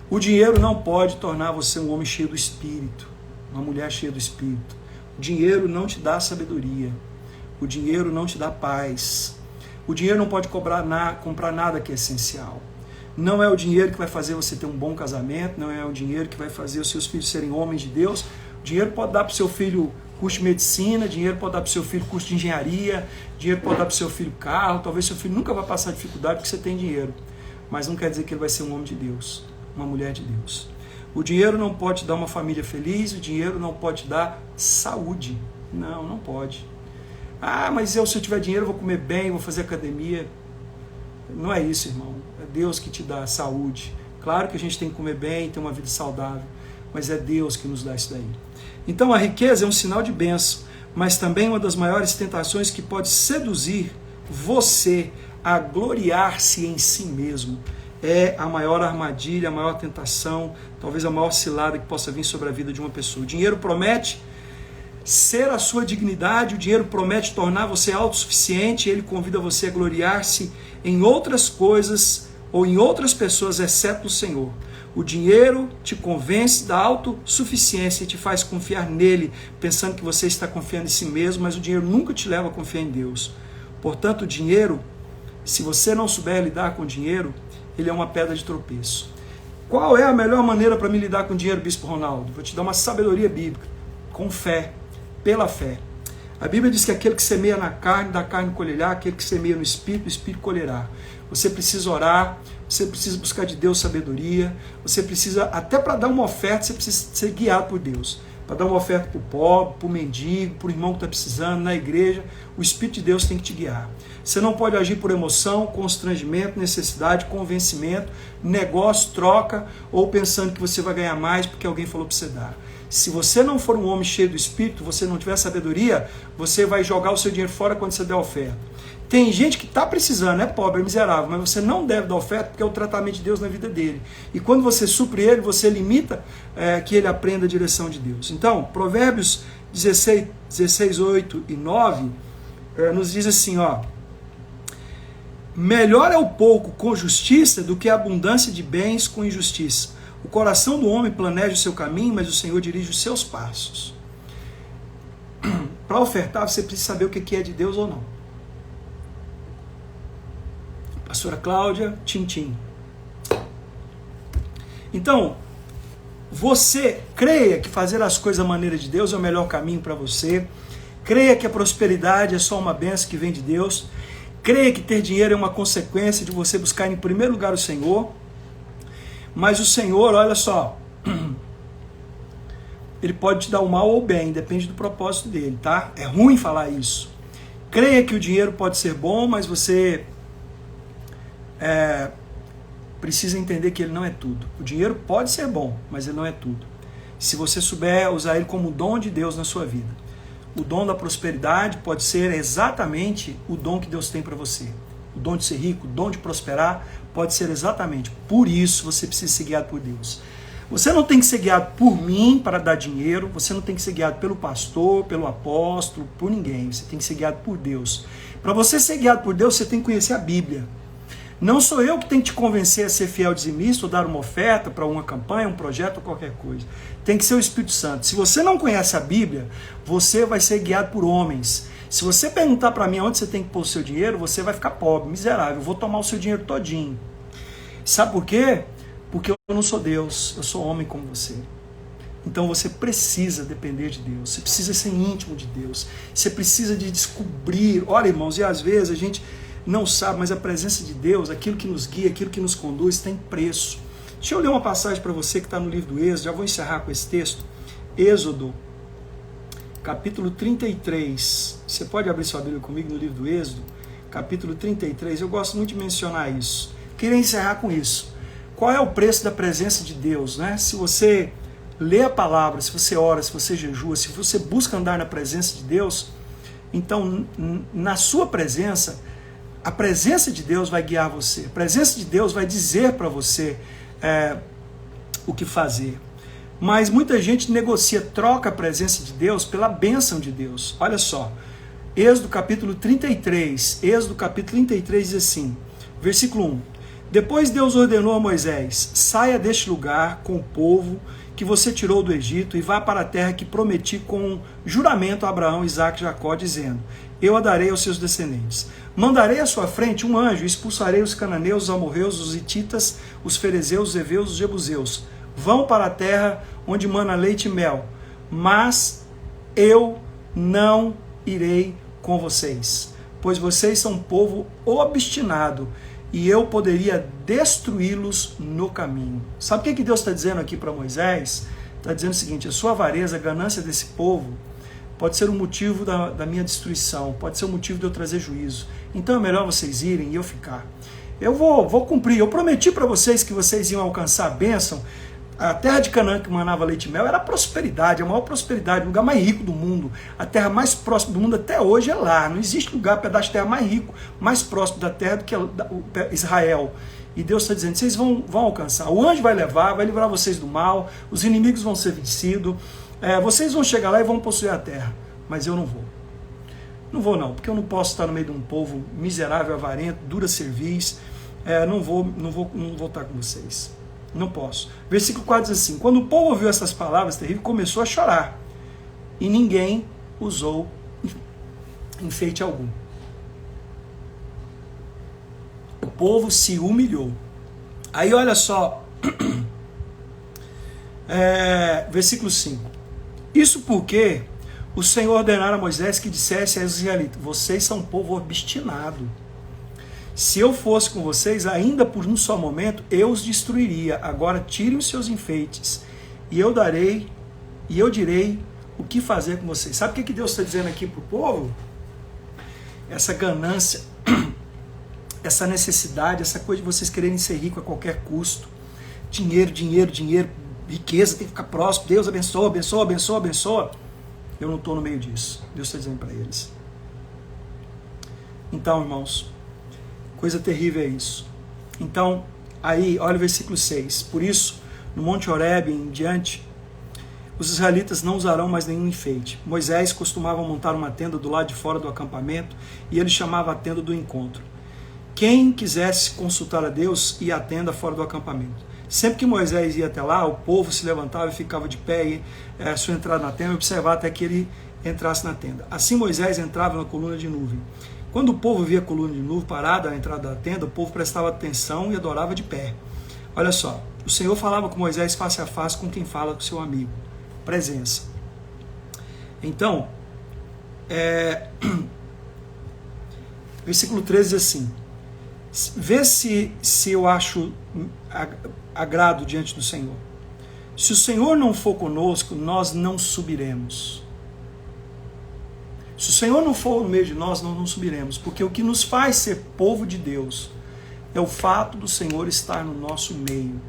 O dinheiro não pode tornar você um homem cheio do Espírito. Uma mulher cheia do Espírito. O dinheiro não te dá sabedoria. O dinheiro não te dá paz. O dinheiro não pode comprar nada que é essencial. Não é o dinheiro que vai fazer você ter um bom casamento. Não é o dinheiro que vai fazer os seus filhos serem homens de Deus. O dinheiro pode dar para o seu filho curso de medicina, dinheiro pode dar para o seu filho curso de engenharia, dinheiro pode dar para o seu filho carro, talvez seu filho nunca vai passar dificuldade porque você tem dinheiro, mas não quer dizer que ele vai ser um homem de Deus, uma mulher de Deus. O dinheiro não pode te dar uma família feliz, o dinheiro não pode te dar saúde. Não, não pode. Ah, mas se eu tiver dinheiro eu vou comer bem, vou fazer academia. Não é isso, irmão. É Deus que te dá saúde. Claro que a gente tem que comer bem, ter uma vida saudável, mas é Deus que nos dá isso daí. Então a riqueza é um sinal de bênção, mas também uma das maiores tentações que pode seduzir você a gloriar-se em si mesmo. É a maior armadilha, a maior tentação, talvez a maior cilada que possa vir sobre a vida de uma pessoa. O dinheiro promete ser a sua dignidade, o dinheiro promete tornar você autossuficiente, ele convida você a gloriar-se em outras coisas ou em outras pessoas, exceto o Senhor. O dinheiro te convence da autossuficiência e te faz confiar nele, pensando que você está confiando em si mesmo, mas o dinheiro nunca te leva a confiar em Deus. Portanto, o dinheiro, se você não souber lidar com o dinheiro, ele é uma pedra de tropeço. Qual é a melhor maneira para me lidar com o dinheiro, Bispo Ronaldo? Vou te dar uma sabedoria bíblica, com fé, pela fé. A Bíblia diz que aquele que semeia na carne, da carne colherá, aquele que semeia no espírito, do espírito colherá. Você precisa orar, você precisa buscar de Deus sabedoria, você precisa, até para dar uma oferta, você precisa ser guiado por Deus. Para dar uma oferta para o pobre, para o mendigo, para o irmão que está precisando, na igreja, o Espírito de Deus tem que te guiar. Você não pode agir por emoção, constrangimento, necessidade, convencimento, negócio, troca, ou pensando que você vai ganhar mais porque alguém falou para você dar. Se você não for um homem cheio do Espírito, você não tiver sabedoria, você vai jogar o seu dinheiro fora quando você der oferta. Tem gente que está precisando, é pobre, é miserável, mas você não deve dar oferta porque é o tratamento de Deus na vida dele. E quando você supre ele, você limita que ele aprenda a direção de Deus. Então, Provérbios 16, 8 e 9 nos diz assim, ó: melhor é o pouco com justiça do que a abundância de bens com injustiça. O coração do homem planeja o seu caminho, mas o Senhor dirige os seus passos. Para ofertar, você precisa saber o que é de Deus ou não. Pastora Cláudia, Tintim. Então, você creia que fazer as coisas à maneira de Deus é o melhor caminho para você. Creia que a prosperidade é só uma bênção que vem de Deus. Creia que ter dinheiro é uma consequência de você buscar em primeiro lugar o Senhor. Mas o Senhor, olha só, Ele pode te dar o mal ou o bem, depende do propósito dele, tá? É ruim falar isso. Creia que o dinheiro pode ser bom, mas você precisa entender que ele não é tudo. O dinheiro pode ser bom, mas ele não é tudo. Se você souber usar ele como dom de Deus na sua vida. O dom da prosperidade pode ser exatamente o dom que Deus tem para você. O dom de ser rico, o dom de prosperar, pode ser exatamente. Por isso você precisa ser guiado por Deus. Você não tem que ser guiado por mim para dar dinheiro, você não tem que ser guiado pelo pastor, pelo apóstolo, por ninguém. Você tem que ser guiado por Deus. Para você ser guiado por Deus, você tem que conhecer a Bíblia. Não sou eu que tenho que te convencer a ser fiel dizimista ou dar uma oferta para uma campanha, um projeto ou qualquer coisa. Tem que ser o Espírito Santo. Se você não conhece a Bíblia, você vai ser guiado por homens. Se você perguntar para mim onde você tem que pôr o seu dinheiro, você vai ficar pobre, miserável. Eu vou tomar o seu dinheiro todinho. Sabe por quê? Porque eu não sou Deus, eu sou homem como você. Então você precisa depender de Deus, você precisa ser íntimo de Deus, você precisa de descobrir. Olha, irmãos, e às vezes a gente não sabe, mas a presença de Deus, aquilo que nos guia, aquilo que nos conduz, tem preço. Deixa eu ler uma passagem para você que está no livro do Êxodo, já vou encerrar com esse texto. Êxodo, capítulo 33. Você pode abrir sua Bíblia comigo no livro do Êxodo, capítulo 33. Eu gosto muito de mencionar isso. Queria encerrar com isso. Qual é o preço da presença de Deus, né? Se você lê a palavra, se você ora, se você jejua, se você busca andar na presença de Deus, então na sua presença, a presença de Deus vai guiar você. A presença de Deus vai dizer para você o que fazer. Mas muita gente negocia, troca a presença de Deus pela bênção de Deus. Olha só, Êxodo capítulo 33, Êxodo capítulo 33 diz assim, versículo 1. Depois Deus ordenou a Moisés, saia deste lugar com o povo que você tirou do Egito e vá para a terra que prometi com juramento a Abraão, Isaque e Jacó, dizendo, eu a darei aos seus descendentes. Mandarei à sua frente um anjo, expulsarei os cananeus, os amorreus, os hititas, os ferezeus, os heveus, os jebuseus. Vão para a terra onde mana leite e mel, mas eu não irei com vocês, pois vocês são um povo obstinado, e eu poderia destruí-los no caminho. Sabe o que Deus está dizendo aqui para Moisés? Está dizendo o seguinte: a sua avareza, a ganância desse povo, pode ser um motivo da minha destruição, pode ser um motivo de eu trazer juízo. Então é melhor vocês irem e eu ficar. Eu vou cumprir. Eu prometi para vocês que vocês iam alcançar a bênção. A terra de Canaã, que manava leite e mel, era a prosperidade, a maior prosperidade, o lugar mais rico do mundo. A terra mais próxima do mundo até hoje é lá. Não existe lugar, pedaço de terra mais rico, mais próximo da terra do que Israel. E Deus está dizendo: vocês vão alcançar. O anjo vai levar, vai livrar vocês do mal, os inimigos vão ser vencidos, vocês vão chegar lá e vão possuir a terra. Mas eu não vou. Não vou não, porque eu não posso estar no meio de um povo miserável, avarento, dura cerviz. Não vou estar com vocês. Não posso. Versículo 4 diz assim: quando o povo ouviu essas palavras terríveis, começou a chorar, e ninguém usou enfeite algum. O povo se humilhou. Aí olha só, versículo 5. Isso porque o Senhor ordenara a Moisés que dissesse aos israelitas: vocês são um povo obstinado. Se eu fosse com vocês, ainda por um só momento, eu os destruiria. Agora tirem os seus enfeites, e eu direi o que fazer com vocês. Sabe o que Deus está dizendo aqui para o povo? Essa ganância, essa necessidade, essa coisa de vocês quererem ser rico a qualquer custo. Dinheiro, riqueza, tem que ficar próximo. Deus abençoa, abençoa, abençoa, abençoa. Eu não estou no meio disso. Deus está dizendo para eles. Então, irmãos, coisa terrível é isso. Então, aí, olha o versículo 6. Por isso, no Monte Horebe em diante, os israelitas não usarão mais nenhum enfeite. Moisés costumava montar uma tenda do lado de fora do acampamento, e ele chamava a tenda do encontro. Quem quisesse consultar a Deus ia à tenda fora do acampamento. Sempre que Moisés ia até lá, o povo se levantava e ficava de pé, e sua entrada na tenda, e observava até que ele entrasse na tenda. Assim Moisés entrava na coluna de nuvem. Quando o povo via a coluna de nuvem parada à entrada da tenda, o povo prestava atenção e adorava de pé. Olha só, o Senhor falava com Moisés face a face com quem fala com seu amigo. Presença. Então, versículo 13 diz assim: vê se eu acho agrado diante do Senhor. Se o Senhor não for conosco, nós não subiremos. Se o Senhor não for no meio de nós, nós não subiremos, porque o que nos faz ser povo de Deus é o fato do Senhor estar no nosso meio.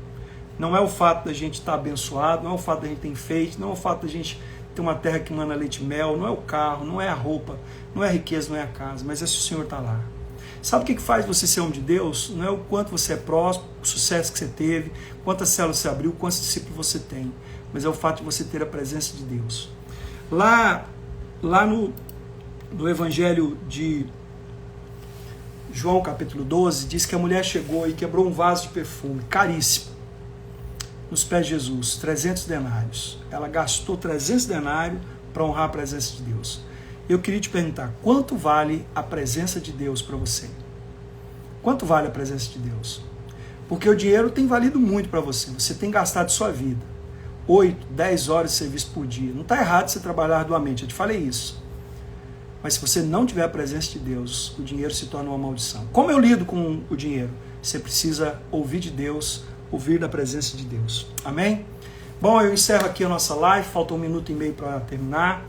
Não é o fato da gente estar abençoado, não é o fato da gente ter enfeite, não é o fato da gente ter uma terra que mana leite e mel, não é o carro, não é a roupa, não é a riqueza, não é a casa, mas é se o Senhor está lá. Sabe o que faz você ser homem de Deus? Não é o quanto você é próspero, o sucesso que você teve, quantas células você abriu, quantos discípulos você tem, mas é o fato de você ter a presença de Deus. Lá no Evangelho de João, capítulo 12, diz que a mulher chegou e quebrou um vaso de perfume, caríssimo, nos pés de Jesus, 300 denários. Ela gastou 300 denários para honrar a presença de Deus. Eu queria te perguntar, quanto vale a presença de Deus para você? Quanto vale a presença de Deus? Porque o dinheiro tem valido muito para você. Você tem gastado sua vida. 8, 10 horas de serviço por dia. Não está errado você trabalhar arduamente, eu te falei isso. Mas se você não tiver a presença de Deus, o dinheiro se torna uma maldição. Como eu lido com o dinheiro? Você precisa ouvir de Deus, ouvir da presença de Deus. Amém? Bom, eu encerro aqui a nossa live, falta 1 minuto e meio para terminar.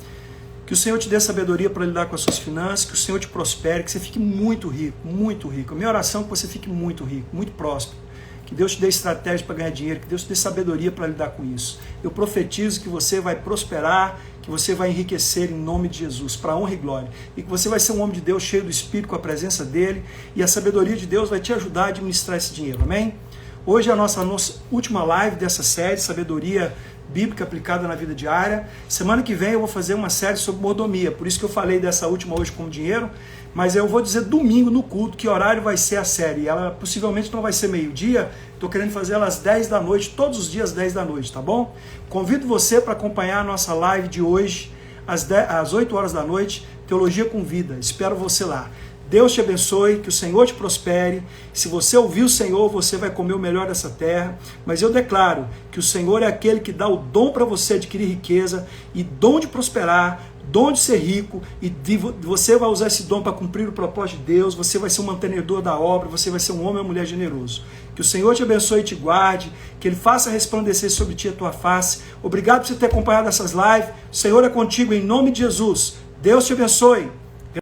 Que o Senhor te dê sabedoria para lidar com as suas finanças, que o Senhor te prospere, que você fique muito rico, muito rico. A minha oração é que você fique muito rico, muito próspero. Que Deus te dê estratégia para ganhar dinheiro, que Deus te dê sabedoria para lidar com isso. Eu profetizo que você vai prosperar, que você vai enriquecer em nome de Jesus, para honra e glória. E que você vai ser um homem de Deus cheio do Espírito, com a presença dele, e a sabedoria de Deus vai te ajudar a administrar esse dinheiro, amém? Hoje é a nossa última live dessa série, Sabedoria Bíblica Aplicada na Vida Diária. Semana que vem eu vou fazer uma série sobre mordomia, por isso que eu falei dessa última hoje com dinheiro, mas eu vou dizer domingo no culto que horário vai ser a série. Ela possivelmente não vai ser meio-dia, estou querendo fazer ela às 10 da noite, todos os dias às 10 da noite, tá bom? Convido você para acompanhar a nossa live de hoje, às 8 horas da noite, Teologia com Vida. Espero você lá. Deus te abençoe, que o Senhor te prospere. Se você ouvir o Senhor, você vai comer o melhor dessa terra. Mas eu declaro que o Senhor é aquele que dá o dom para você adquirir riqueza e dom de prosperar, dom de ser rico, e você vai usar esse dom para cumprir o propósito de Deus, você vai ser um mantenedor da obra, você vai ser um homem ou mulher generoso. Que o Senhor te abençoe e te guarde, que Ele faça resplandecer sobre ti a tua face. Obrigado por você ter acompanhado essas lives. O Senhor é contigo em nome de Jesus. Deus te abençoe.